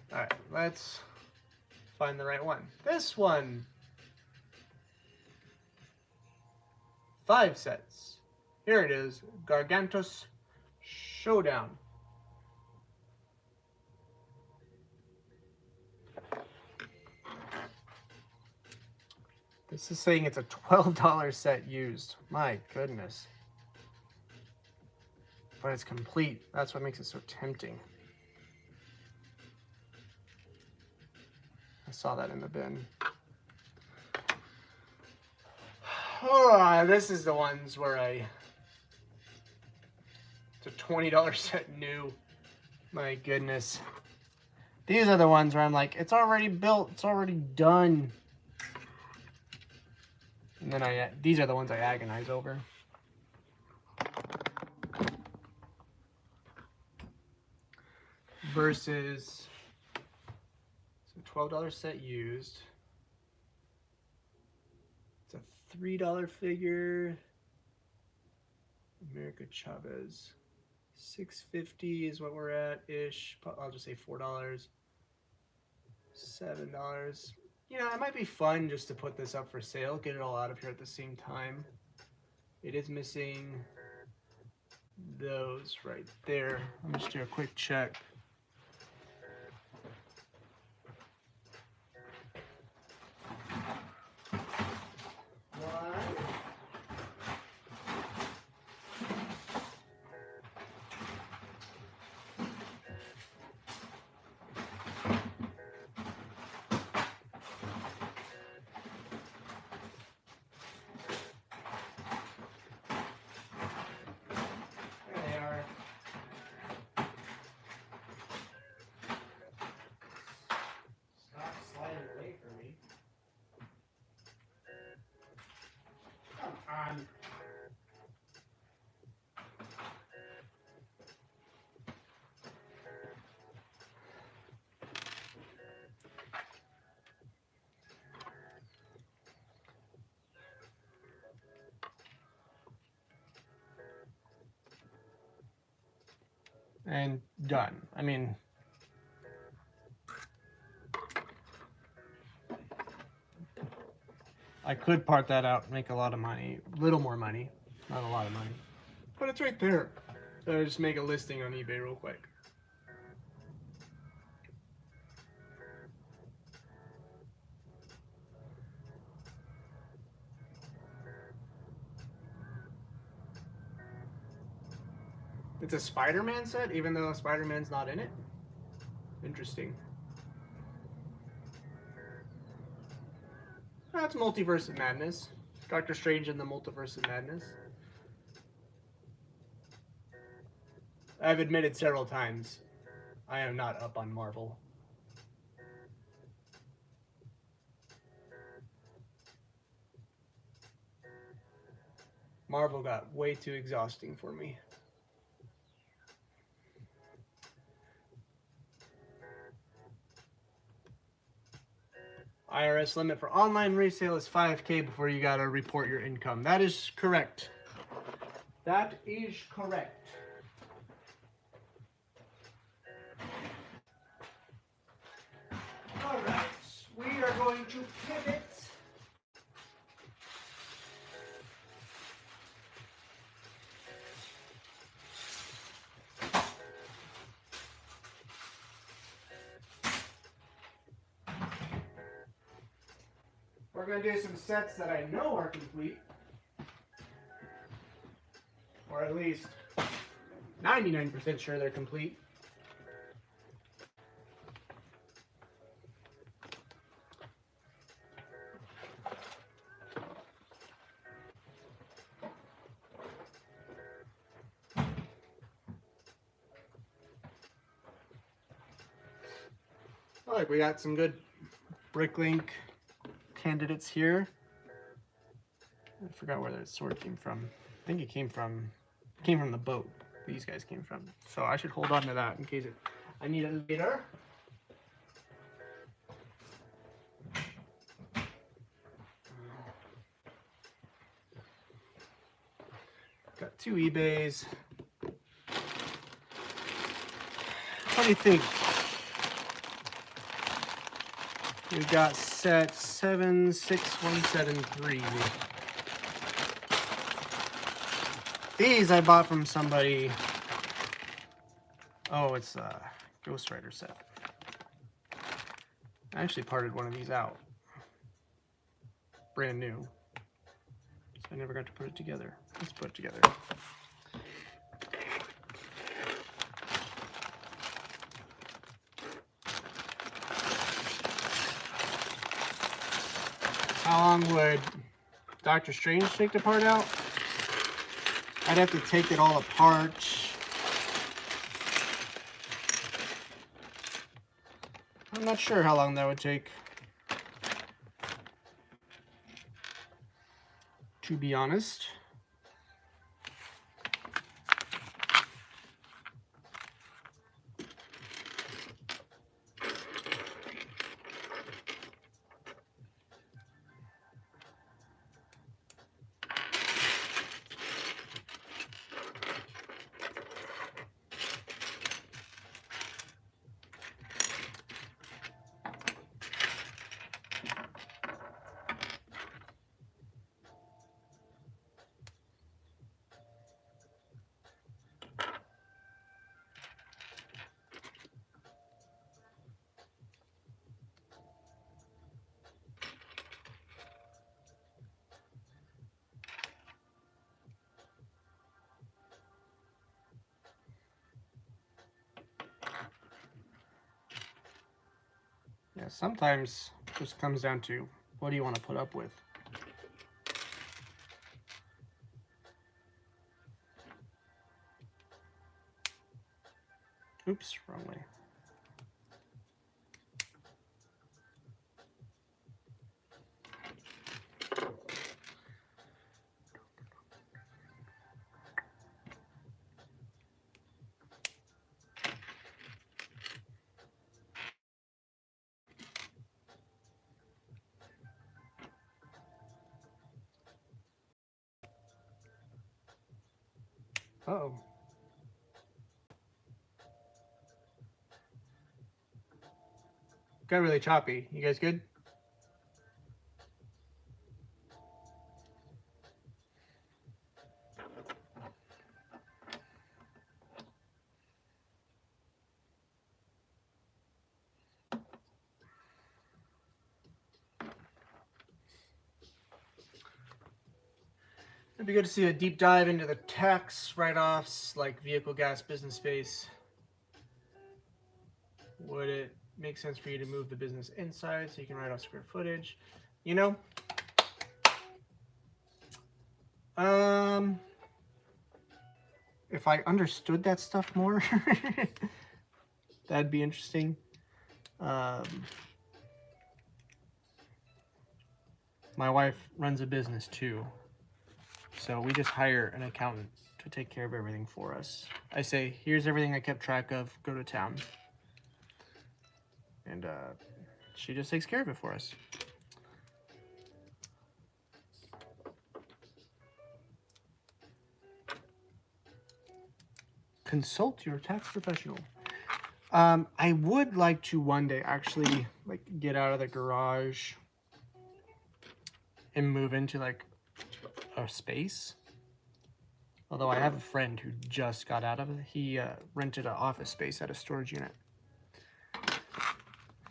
Alright, let's find the right one. This one. 5 sets. Here it is. Gargantos Showdown. This is saying it's a $12 set used. My goodness. But it's complete. That's what makes it so tempting. I saw that in the bin. Oh, this is the ones where it's a $20 set new. My goodness. These are the ones where I'm like, it's already built, it's already done. And then these are the ones I agonize over. Versus, so $12 set used. It's a $3 figure. America Chavez. $6.50 is what we're at ish. I'll just say $4. $7. You know, it might be fun just to put this up for sale, get it all out of here at the same time. It is missing those right there. Let me just do a quick check. And done. I mean, I could part that out and make a lot of money, a little more money, not a lot of money, but it's right there. So I just make a listing on eBay real quick. It's a Spider-Man set, even though Spider-Man's not in it. Interesting. That's Multiverse of Madness. Doctor Strange and the Multiverse of Madness. I've admitted several times I am not up on Marvel. Marvel got way too exhausting for me. IRS limit for online resale is $5,000 before you gotta report your income. That is correct. That is correct. All right, we are going to pivot. We're going to do some sets that I know are complete, or at least 99% sure they're complete. Oh, look, we got some good Bricklink candidates here. I forgot where that sword came from. I think it came from the boat. These guys came from. So I should hold on to that in case I need it later. Got 2 eBays. What do you think? We've got set 76173. These I bought from somebody. Oh, it's a Ghost Rider set. I actually parted one of these out. Brand new. So I never got to put it together. Let's put it together. How long would Doctor Strange take the part out? I'd have to take it all apart. I'm not sure how long that would take, to be honest. Yeah, sometimes it just comes down to what do you want to put up with. Oops, wrong way. Uh-oh. Got really choppy. You guys good? It'd be good to see a deep dive into the tax write-offs like vehicle gas business space. Would it make sense for you to move the business inside so you can write off square footage? You know, If I understood that stuff more, that'd be interesting. My wife runs a business too, so we just hire an accountant to take care of everything for us. I say, here's everything I kept track of, go to town. And she just takes care of it for us. Consult your tax professional. I would like to one day actually like get out of the garage and move into like a space. Although I have a friend who just got out of it. He rented an office space at a storage unit.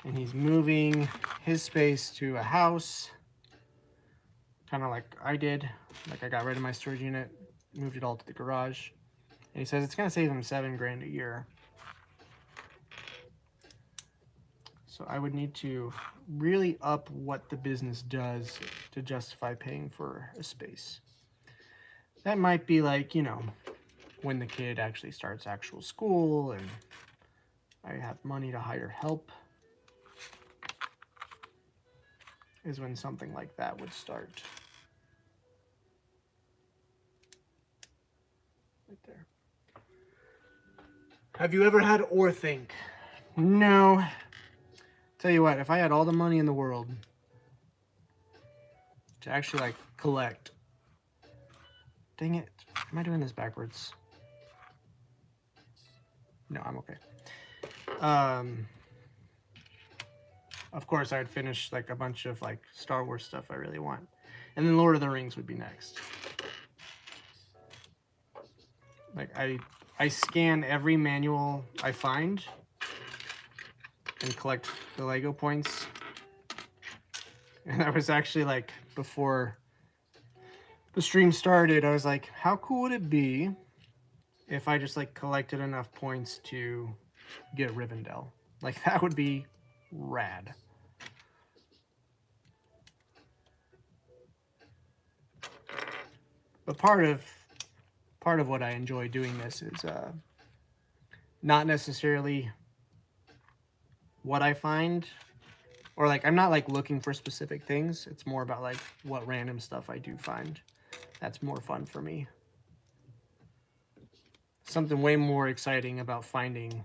And he's moving his space to a house, kind of like I did. Like I got rid of my storage unit, moved it all to the garage. And he says it's going to save him $7,000 a year. So I would need to really up what the business does to justify paying for a space. That might be like, you know, when the kid actually starts actual school and I have money to hire help, is when something like that would start. Right there. Have you ever had or think? No. Tell you what, if I had all the money in the world to actually like collect. Dang it. Am I doing this backwards? No, I'm okay. Of course, I'd finish like a bunch of like Star Wars stuff I really want. And then Lord of the Rings would be next. Like I scan every manual I find and collect the Lego points. And that was actually like before the stream started, I was like, how cool would it be if I just like collected enough points to get Rivendell? Like that would be rad. But part of what I enjoy doing this is not necessarily what I find, or like I'm not like looking for specific things. It's more about like what random stuff I do find. That's more fun for me. Something way more exciting about finding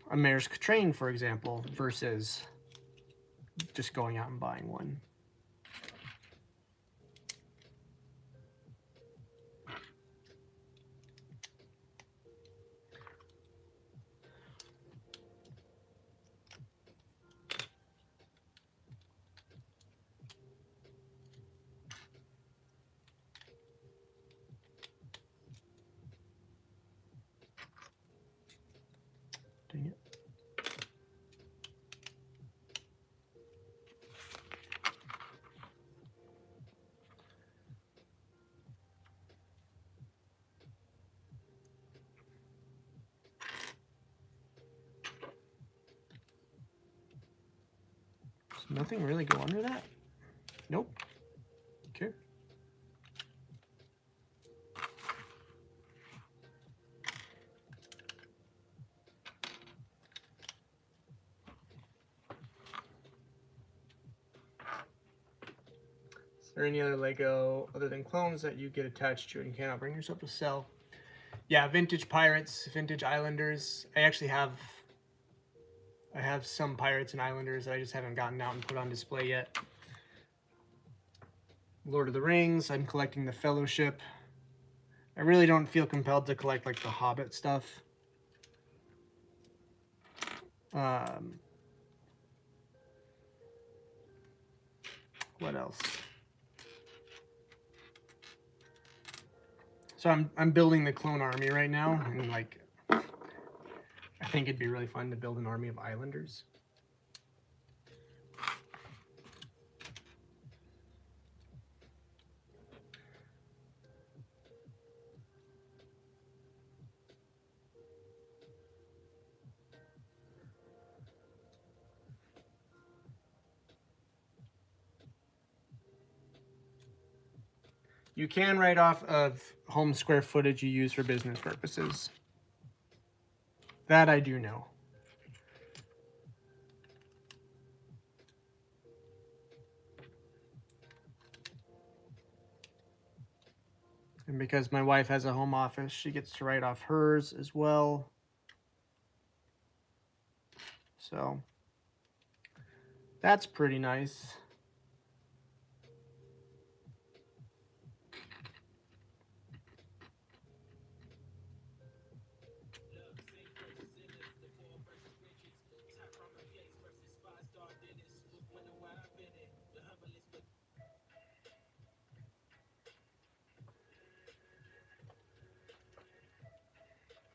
a mare's train, for example, versus just going out and buying one. Dang it. Does nothing really go under that? Nope. Okay. Is there any other Lego other than clones that you get attached to and cannot bring yourself to sell? Yeah, vintage pirates, vintage islanders. I have some pirates and islanders that I just haven't gotten out and put on display yet. Lord of the Rings, I'm collecting the Fellowship. I really don't feel compelled to collect like the Hobbit stuff. What else? So I'm building the clone army right now, and like I think it'd be really fun to build an army of islanders. You can write off of home square footage you use for business purposes. That I do know. And because my wife has a home office, she gets to write off hers as well. So that's pretty nice.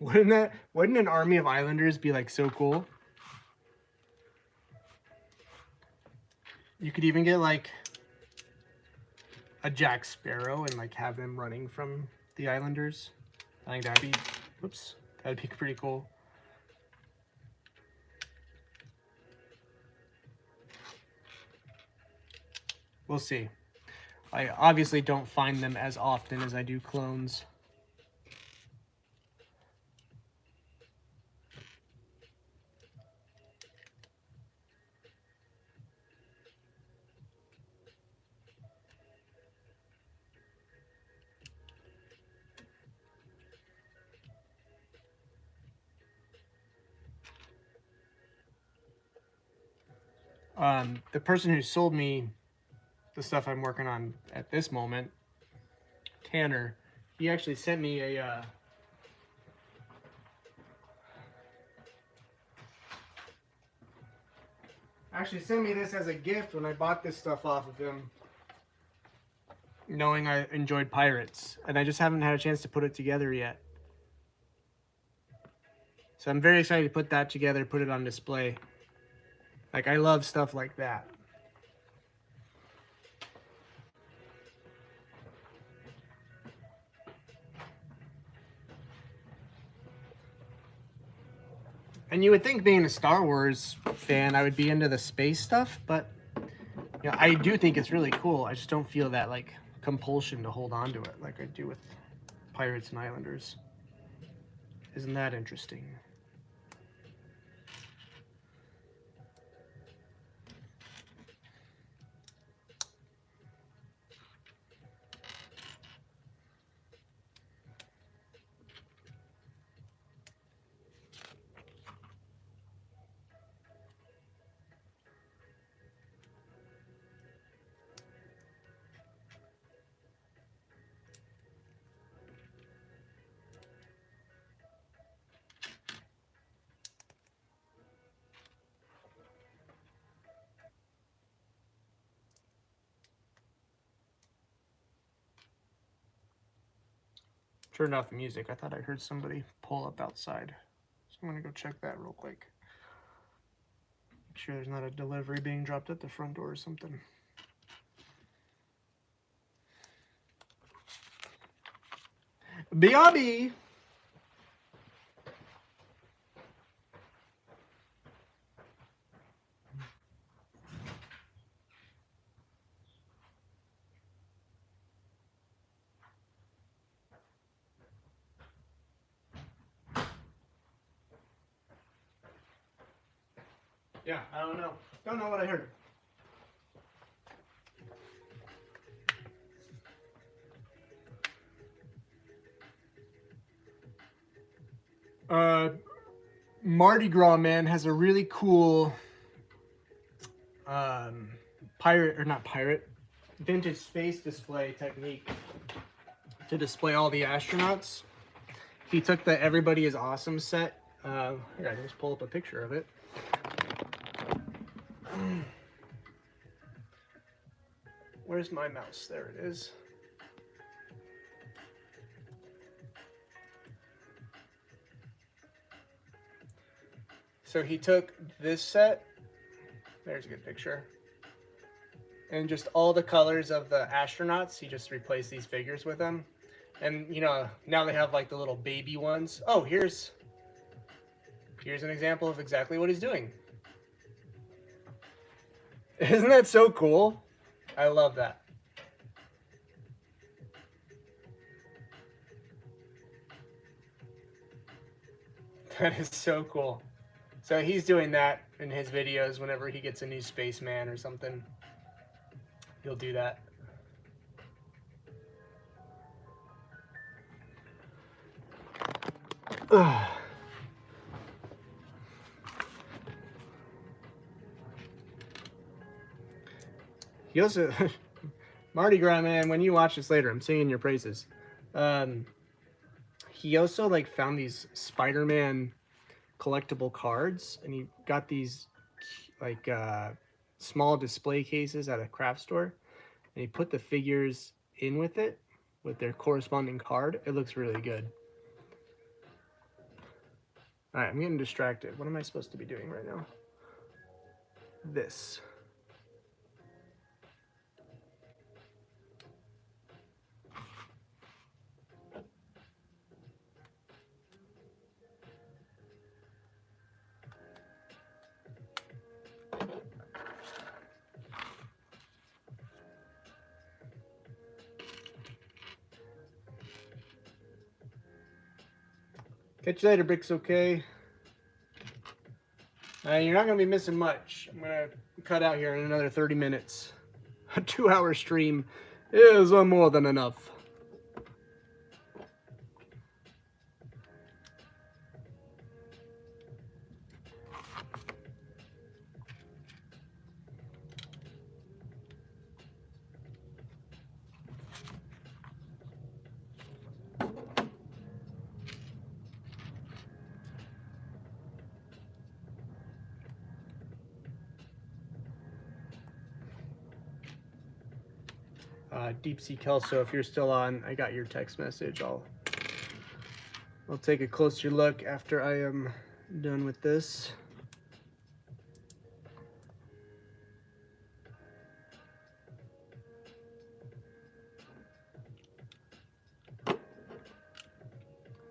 Wouldn't an army of islanders be like so cool? You could even get like a Jack Sparrow and like have them running from the islanders. I think that'd be, oops, that'd be pretty cool. We'll see. I obviously don't find them as often as I do clones. The person who sold me the stuff I'm working on at this moment, Tanner, he actually sent me a this as a gift when I bought this stuff off of him, knowing I enjoyed pirates, and I just haven't had a chance to put it together yet. So I'm very excited to put that together, put it on display. Like, I love stuff like that. And you would think, being a Star Wars fan, I would be into the space stuff, but you know, I do think it's really cool. I just don't feel that like compulsion to hold on to it like I do with Pirates and Islanders. Isn't that interesting? Turned off the music. I thought I heard somebody pull up outside. So I'm gonna go check that real quick. Make sure there's not a delivery being dropped at the front door or something. B.R.B. Yeah, I don't know. Don't know what I heard. Mardi Gras Man has a really cool vintage space display technique to display all the astronauts. He took the Everybody is Awesome set. Here, I can just pull up a picture of it. Where's my mouse? There it is. So he took this set, there's a good picture, and just all the colors of the astronauts, he just replaced these figures with them. And you know, now they have like the little baby ones. Oh, here's an example of exactly what he's doing. Isn't that so cool? I love that. That is so cool. So he's doing that in his videos whenever he gets a new spaceman or something. He'll do that. He also, Mardi Gras man, when you watch this later, I'm singing your praises. He also like found these Spider-Man collectible cards, and he got these like small display cases at a craft store, and he put the figures in with it with their corresponding card. It looks really good. All right, I'm getting distracted. What am I supposed to be doing right now? This. Catch you later, Bricks, okay? You're not going to be missing much. I'm going to cut out here in another 30 minutes. A 2-hour stream is more than enough. Deep Sea Kelso, if you're still on, I got your text message. I'll take a closer look after I am done with this.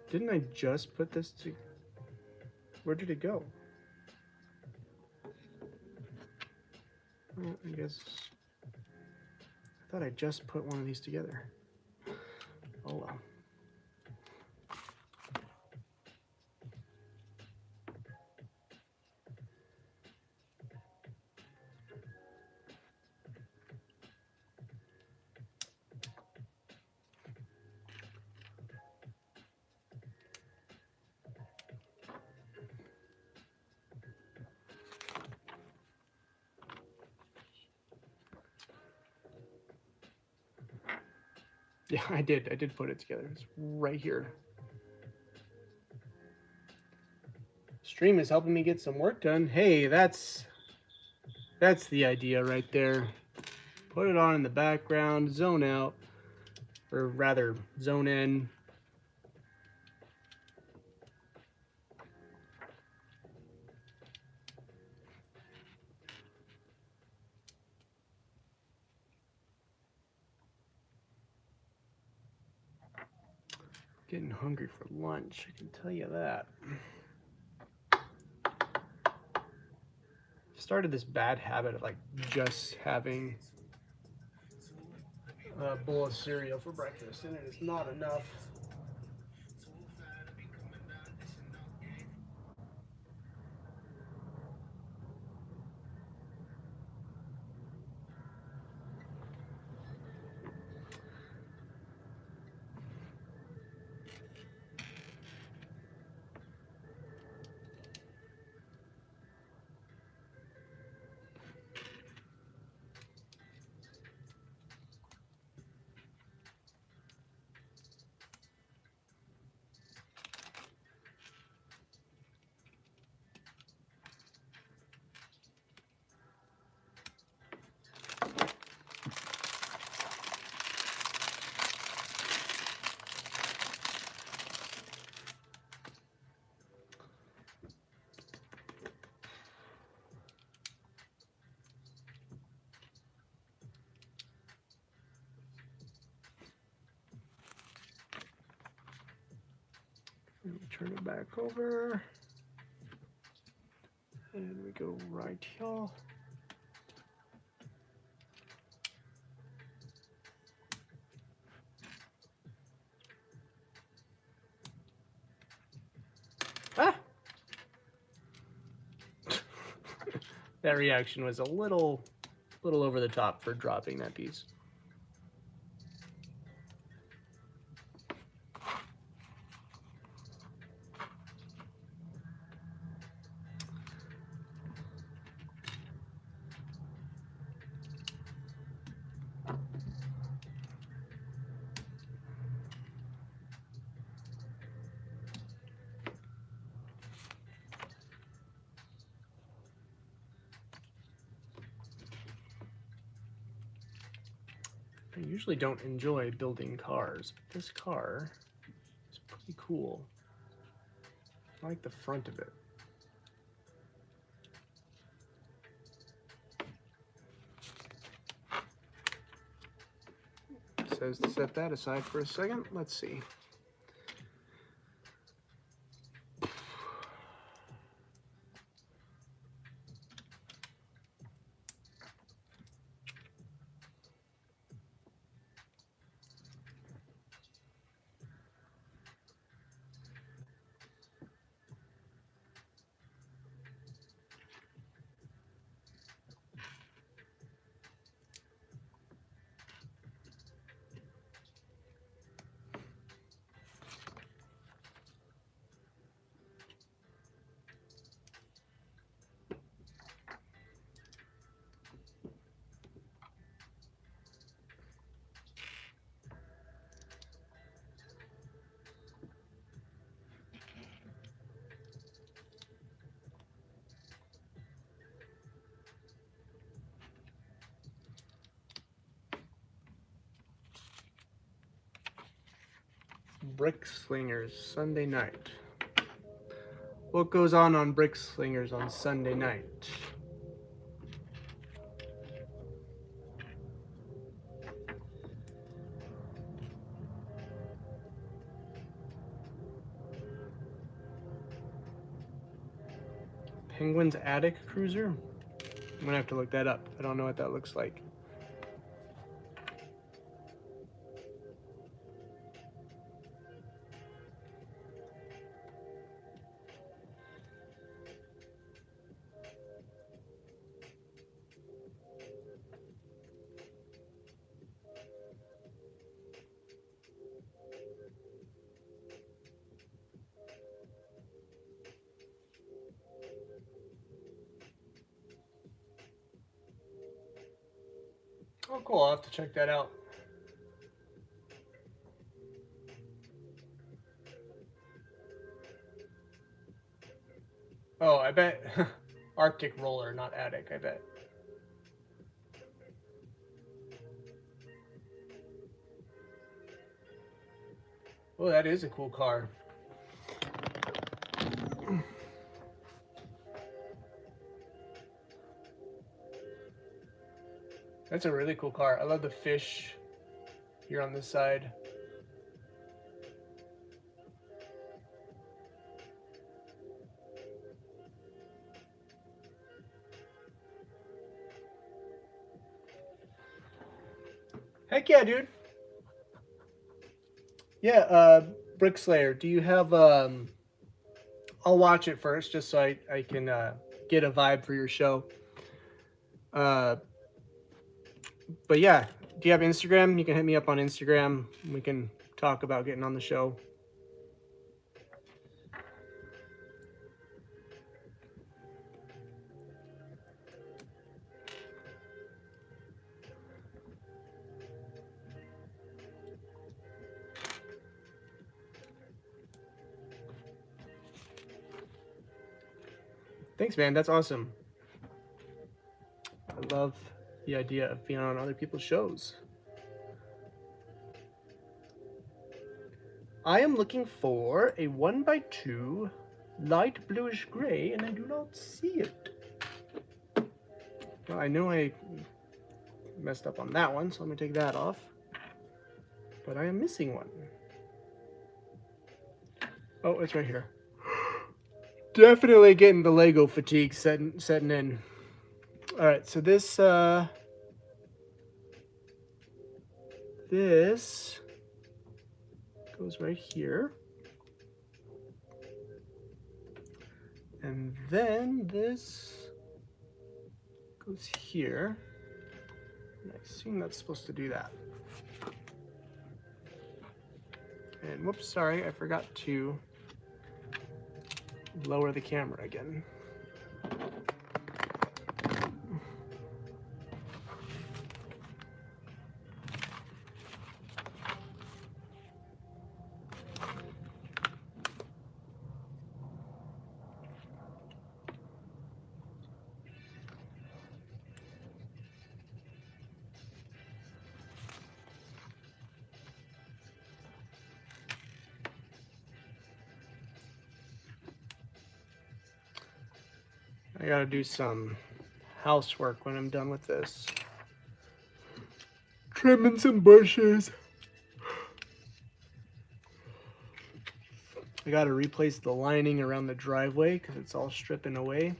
Didn't I just put this to... Where did it go? Well, I guess... I thought I just put one of these together. Oh well. Yeah, I did put it together. It's right here. Stream is helping me get some work done. Hey, that's the idea right there. Put it on in the background, zone out, or rather zone in. Getting hungry for lunch, I can tell you that. Started this bad habit of like just having a bowl of cereal for breakfast, and it is not enough. Let me turn it back over. And we go right here. Ah! That reaction was a little over the top for dropping that piece. I usually don't enjoy building cars, but this car is pretty cool. I like the front of it. It says to set that aside for a second. Let's see. Brick Slingers, Sunday night. What goes on Brick Slingers on Sunday night? Penguin's Attic Cruiser? I'm gonna have to look that up. I don't know what that looks like. Oh, cool. I'll have to check that out. Oh, I bet Arctic Roller, not Attic, I bet. Oh, that is a cool car. That's a really cool car. I love the fish here on this side. Heck yeah, dude. Yeah, Brick Slayer, do you have I'll watch it first just so I can get a vibe for your show. But yeah, do you have Instagram? You can hit me up on Instagram. We can talk about getting on the show. Thanks, man. That's awesome. I love the idea of being on other people's shows. I am looking for a 1x2 light bluish gray, and I do not see it. Well, I know I messed up on that one, so I'm going to take that off. But I am missing one. Oh, it's right here. Definitely getting the Lego fatigue setting in. All right, so this goes right here. And then this goes here. And I assume that's supposed to do that. And whoops, sorry, I forgot to lower the camera again. I gotta do some housework when I'm done with this. Trimming some bushes. I gotta replace the lining around the driveway because it's all stripping away.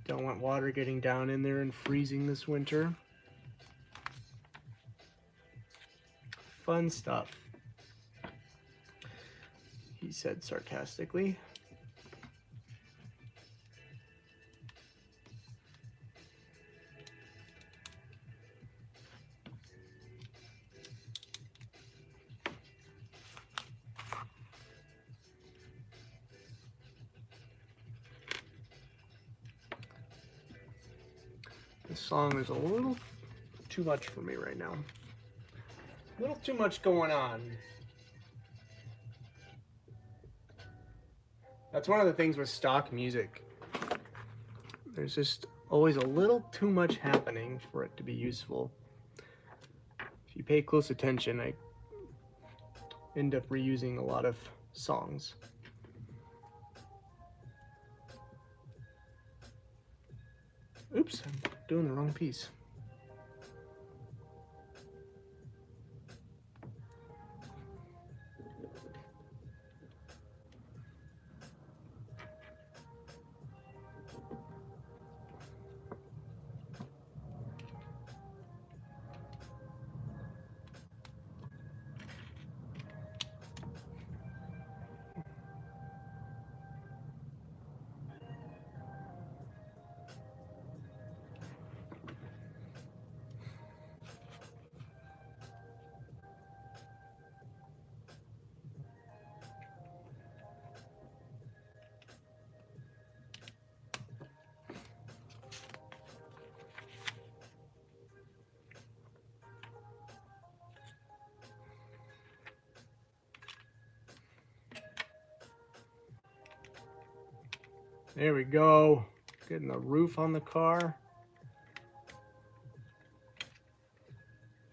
Don't want water getting down in there and freezing this winter. Fun stuff, he said sarcastically. This song is a little too much for me right now. A little too much going on. That's one of the things with stock music. There's just always a little too much happening for it to be useful. If you pay close attention, I end up reusing a lot of songs. Oops, I'm doing the wrong piece. There we go. Getting the roof on the car.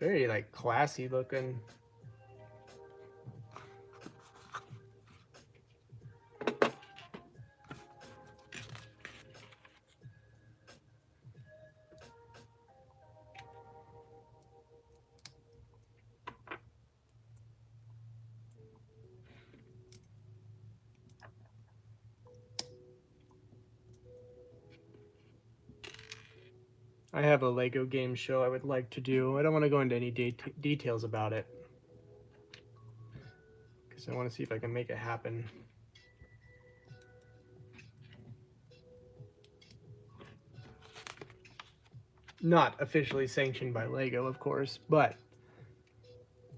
Very like classy looking. I have a Lego game show I would like to do. I don't want to go into any details about it because I want to see if I can make it happen. Not officially sanctioned by Lego, of course, but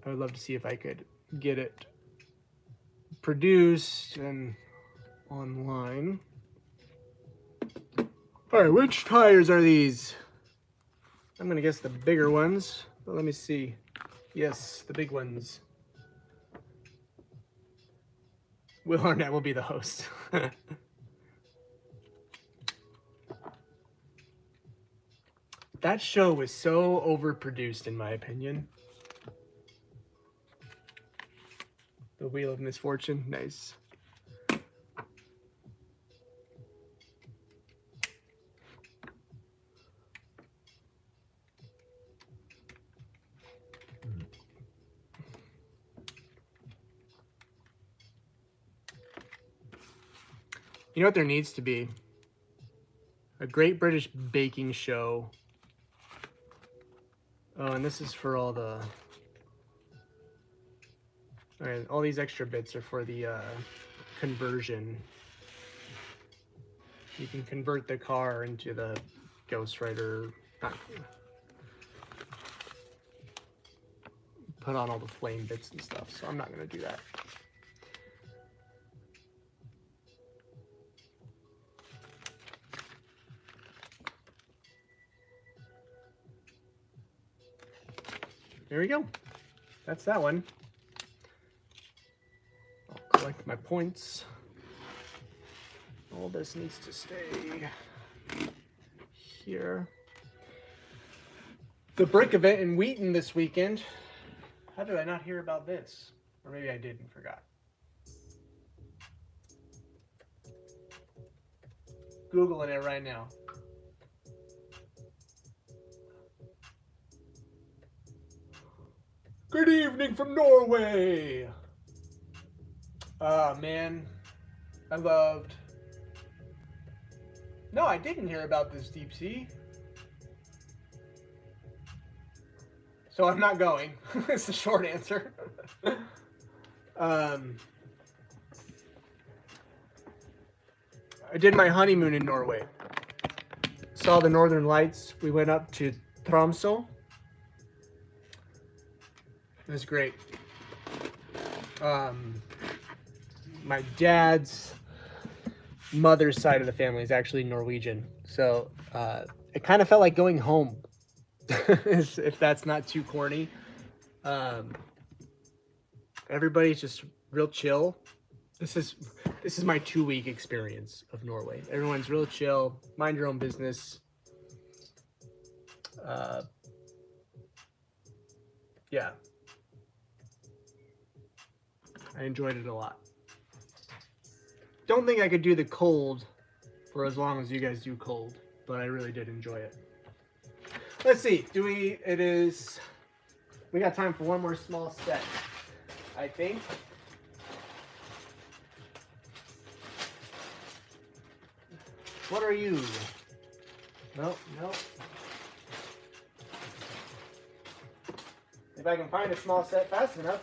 I would love to see if I could get it produced and online. All right, which tires are these? I'm gonna guess the bigger ones, but let me see. Yes, the big ones. Will Arnett will be the host. That show was so overproduced, in my opinion. The Wheel of Misfortune, nice. You know what there needs to be? A Great British Baking Show. Oh, and this is for all the... All right, all these extra bits are for the conversion. You can convert the car into the Ghost Rider put on all the flame bits and stuff, so I'm not going to do that. There we go. That's that one. I'll collect my points. All this needs to stay here. The brick event in Wheaton this weekend. How did I not hear about this? Or maybe I did and forgot. Googling it right now. Good evening from Norway. Oh man, I loved. No, I didn't hear about this deep sea. So I'm not going. It's the short answer. I did my honeymoon in Norway. Saw the northern lights. We went up to Tromsø. It was great. My dad's mother's side of the family is actually Norwegian. So it kind of felt like going home. If that's not too corny. Everybody's just real chill. This is my 2-week experience of Norway. Everyone's real chill, mind your own business. Yeah, I enjoyed it a lot. Don't think I could do the cold for as long as you guys do cold, but I really did enjoy it. Let's see, we got time for one more small set, I think. What are you? Nope. If I can find a small set fast enough.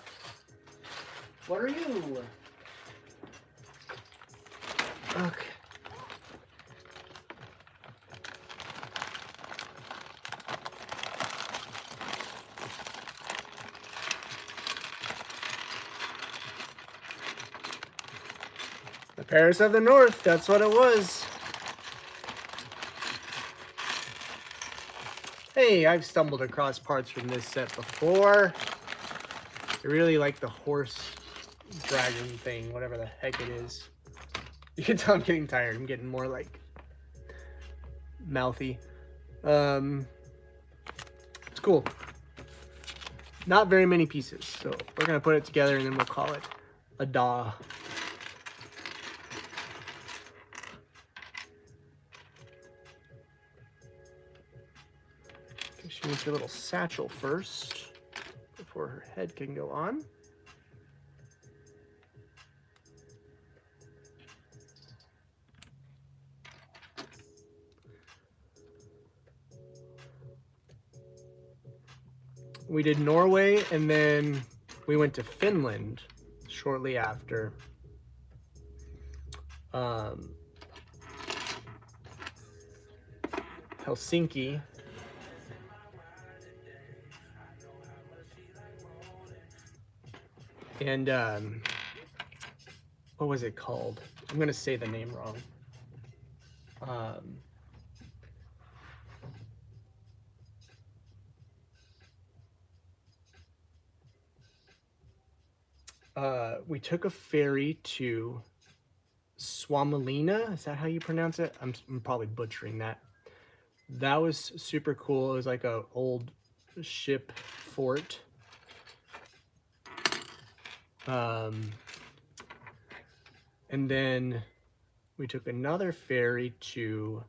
What are you? Okay. The Paris of the North, that's what it was. Hey, I've stumbled across parts from this set before. I really like the horse dragon thing, whatever the heck it is. You can tell I'm getting tired. I'm getting more like mouthy. It's cool. Not very many pieces, so we're gonna put it together and then we'll call it a da. She needs her little satchel first before her head can go on. We did Norway and then we went to Finland shortly after. Helsinki. And what was it called? I'm gonna say the name wrong. We took a ferry to Suomenlinna. Is that how you pronounce it? I'm probably butchering that. That was super cool. It was like a old ship fort. And then we took another ferry to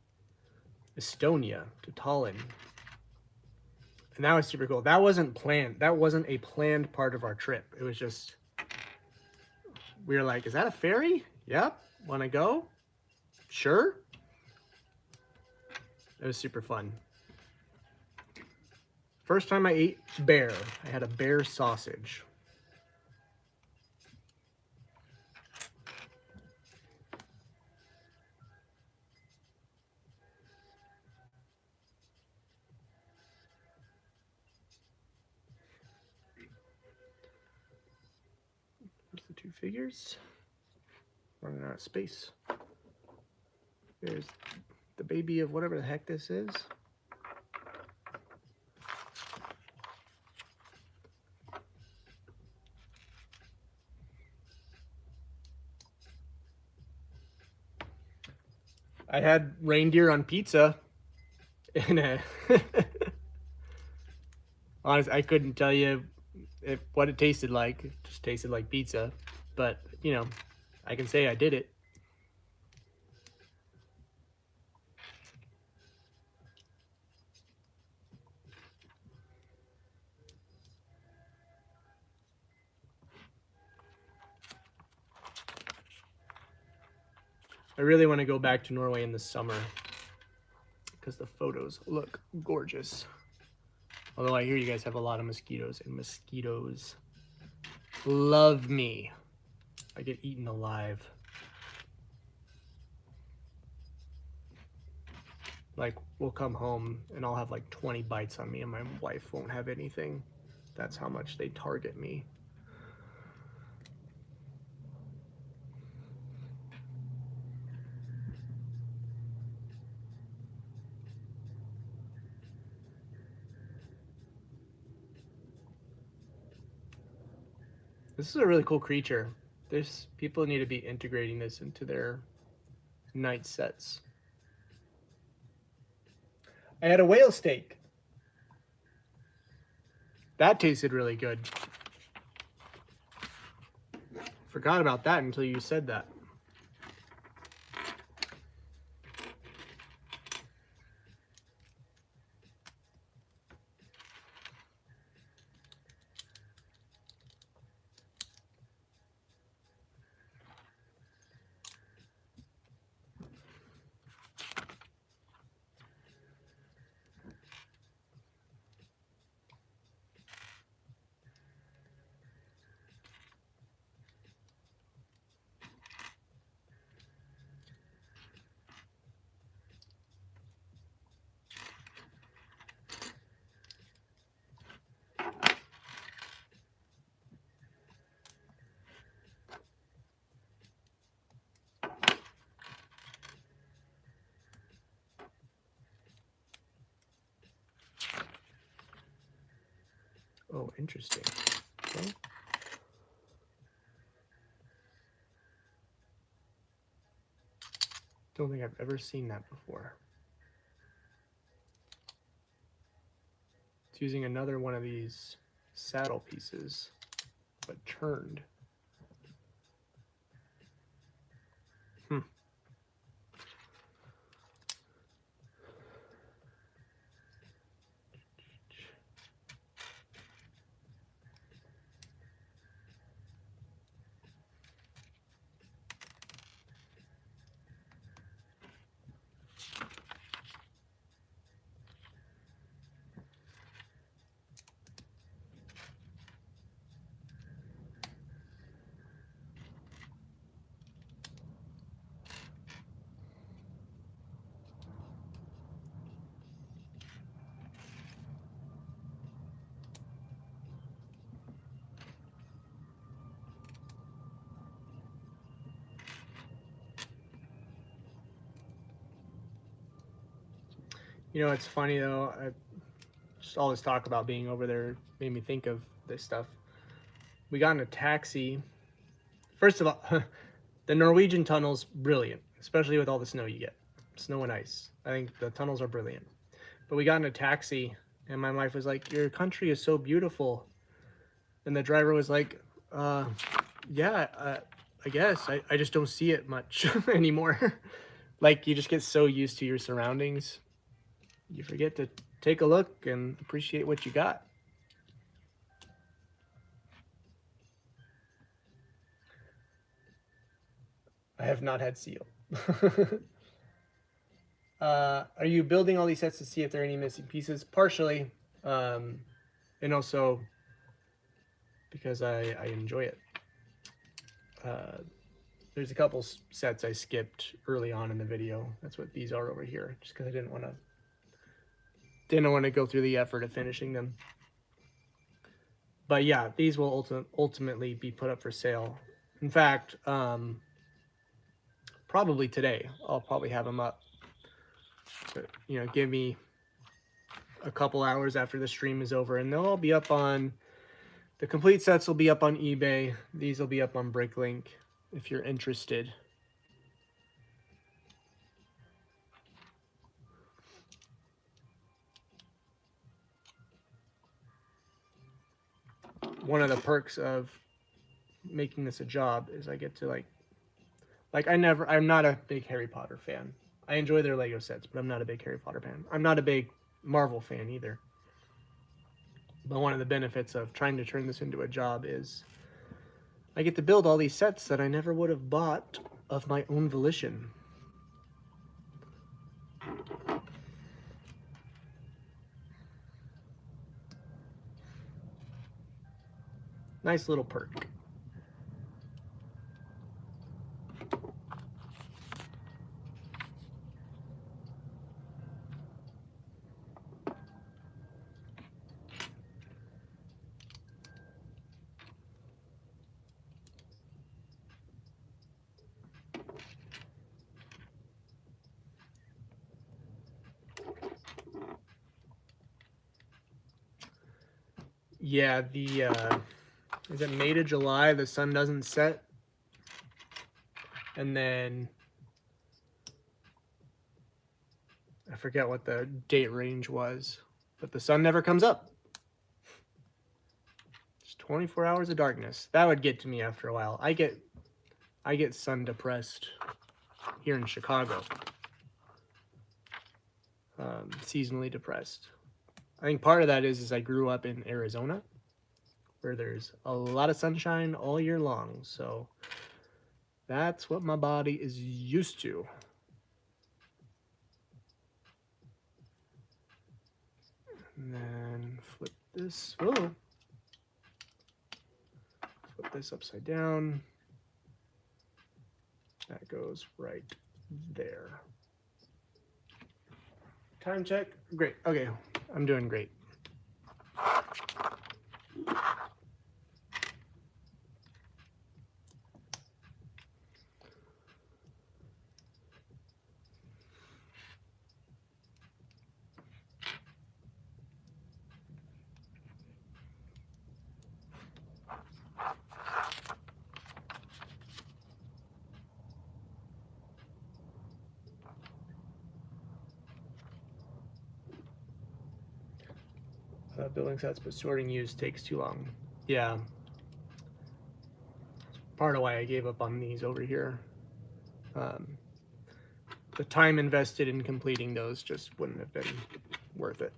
Estonia, to Tallinn. And that was super cool. That wasn't planned. That wasn't a planned part of our trip. It was just, we were like, is that a ferry? Yep. Want to go? Sure. It was super fun. First time I ate bear. I had a bear sausage. figures. Running out of space. There's the baby of whatever the heck this is. I had reindeer on pizza, and honestly, I couldn't tell you what it tasted like. It just tasted like pizza, but you know, I can say I did it. I really want to go back to Norway in the summer because the photos look gorgeous. Although I hear you guys have a lot of mosquitoes, and mosquitoes love me. I get eaten alive. Like, we'll come home and I'll have like 20 bites on me and my wife won't have anything. That's how much they target me. This is a really cool creature. People need to be integrating this into their night sets. I had a whale steak. That tasted really good. Forgot about that until you said that. Oh, interesting. Okay. Don't think I've ever seen that before. It's using another one of these saddle pieces, but turned. You know, it's funny though, just all this talk about being over there made me think of this stuff. We got in a taxi. First of all, the Norwegian tunnel's brilliant, especially with all the snow you get. Snow and ice. I think the tunnels are brilliant. But we got in a taxi and my wife was like, "Your country is so beautiful." And the driver was like, yeah, I guess. I just don't see it much anymore." Like, you just get so used to your surroundings. You forget to take a look and appreciate what you got. I have not had seal. Are you building all these sets to see if there are any missing pieces? Partially, and also because I enjoy it. There's a couple sets I skipped early on in the video. That's what these are over here, just because I didn't want to go through the effort of finishing them. But yeah, these will ultimately be put up for sale In fact, probably today, I'll probably have them up. But, you know, give me a couple hours after the stream is over, and they'll all be up on, the complete sets will be up on eBay. These will be up on Bricklink if you're interested. One of the perks of making this a job is I get to I'm not a big Harry Potter fan. I enjoy their Lego sets, but I'm not a big Harry Potter fan. I'm not a big Marvel fan either. But one of the benefits of trying to turn this into a job is I get to build all these sets that I never would have bought of my own volition. Nice little perk. Yeah, is it May to July? The sun doesn't set, and then I forget what the date range was, but the sun never comes up. It's 24 hours of darkness. That would get to me after a while. I get sun depressed here in Chicago. Seasonally depressed. I think part of that is I grew up in Arizona, where there's a lot of sunshine all year long. So that's what my body is used to. And then flip this. Whoa. Flip this upside down. That goes right there. Time check. Great. Okay. I'm doing great. Building sets, but sorting used takes too long. Yeah. Part of why I gave up on these over here. The time invested in completing those just wouldn't have been worth it.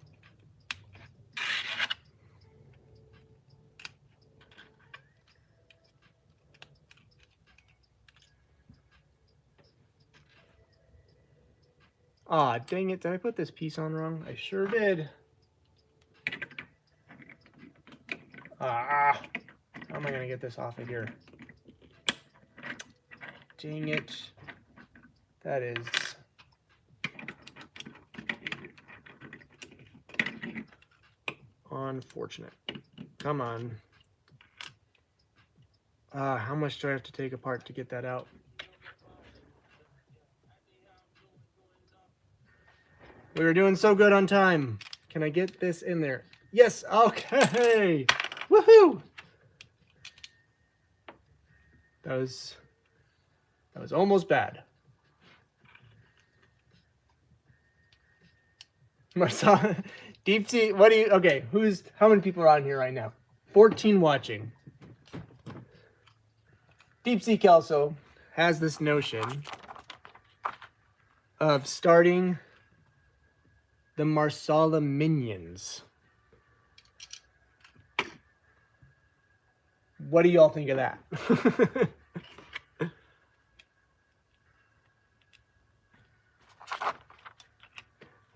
Aw, dang it. Did I put this piece on wrong? I sure did. Ah, how am I going to get this off of here? Dang it. That is... unfortunate. Come on. How much do I have to take apart to get that out? We were doing so good on time. Can I get this in there? Yes, okay. Woohoo! That was almost bad. Marcel, Deep Sea, what do you, okay, how many people are on here right now? 14 watching. Deep Sea Kelso has this notion of starting the Marsala Minions. What do y'all think of that?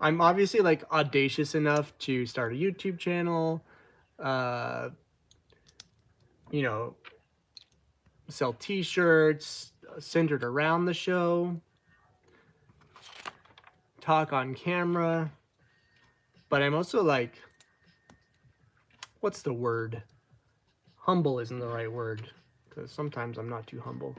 I'm obviously like audacious enough to start a YouTube channel, you know, sell t-shirts centered around the show, talk on camera, but I'm also like, what's the word? Humble isn't the right word. because sometimes I'm not too humble.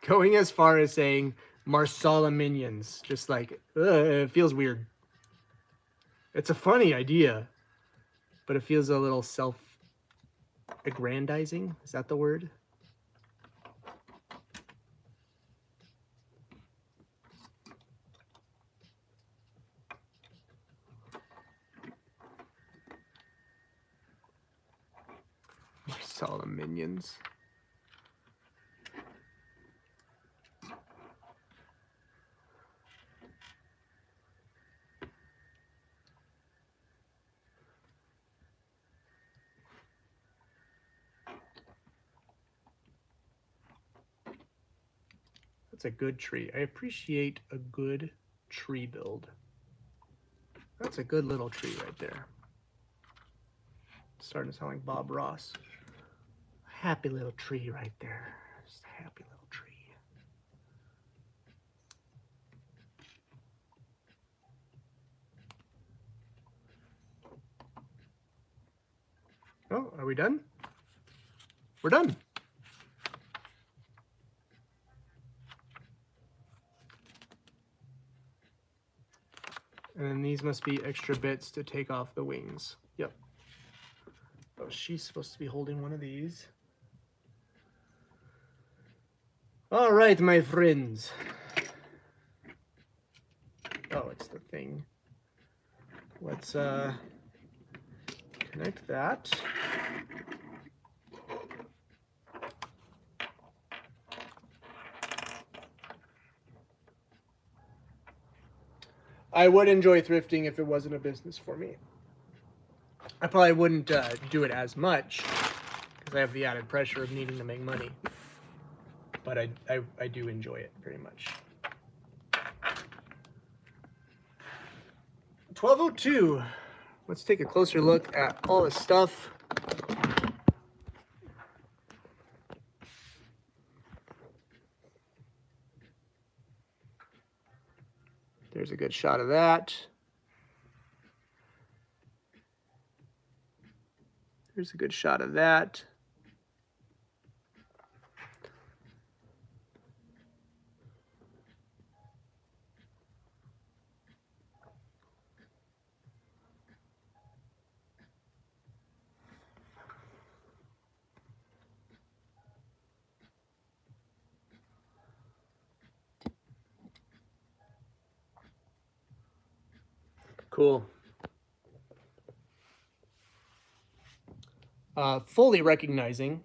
Going as far as saying Marsala minions, just like, it feels weird. It's a funny idea, but it feels a little self-aggrandizing. Is that the word? Marsala minions. That's a good tree. I appreciate a good tree build. That's a good little tree right there. It's starting to sound like Bob Ross. A happy little tree right there. Just a happy little tree. Oh, are we done? We're done. And these must be extra bits to take off the wings. Yep. Oh, she's supposed to be holding one of these. All right, my friends. Oh, it's the thing. Let's connect that. I would enjoy thrifting if it wasn't a business for me. I probably wouldn't do it as much because I have the added pressure of needing to make money. But I do enjoy it very much. 12:02. Let's take a closer look at all the stuff. There's a good shot of that. There's a good shot of that. Cool. Fully recognizing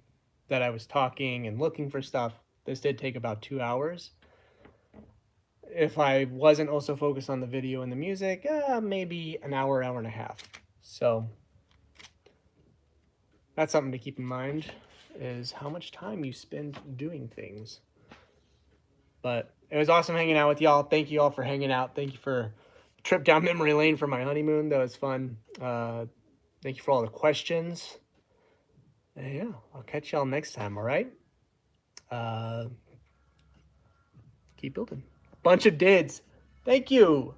that I was talking and looking for stuff, this did take about 2 hours. If I wasn't also focused on the video and the music, maybe an hour, hour and a half. So that's something to keep in mind, is how much time you spend doing things. But it was awesome hanging out with y'all. Thank you all for hanging out. Thank you for the trip down memory lane for my honeymoon. That was fun. Thank you for all the questions. And yeah, I'll catch y'all next time, all right? Keep building. Bunch of dids. Thank you.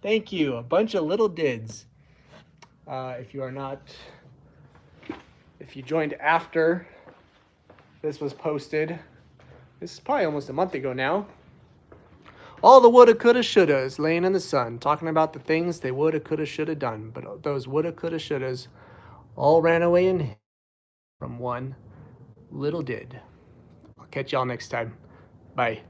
Thank you. A bunch of little dids. If you joined after this was posted, this is probably almost a month ago now. All the woulda, coulda, shouldas laying in the sun, talking about the things they woulda, coulda, shoulda done. But those woulda, coulda, shouldas all ran away in from one little did. I'll catch y'all next time. Bye.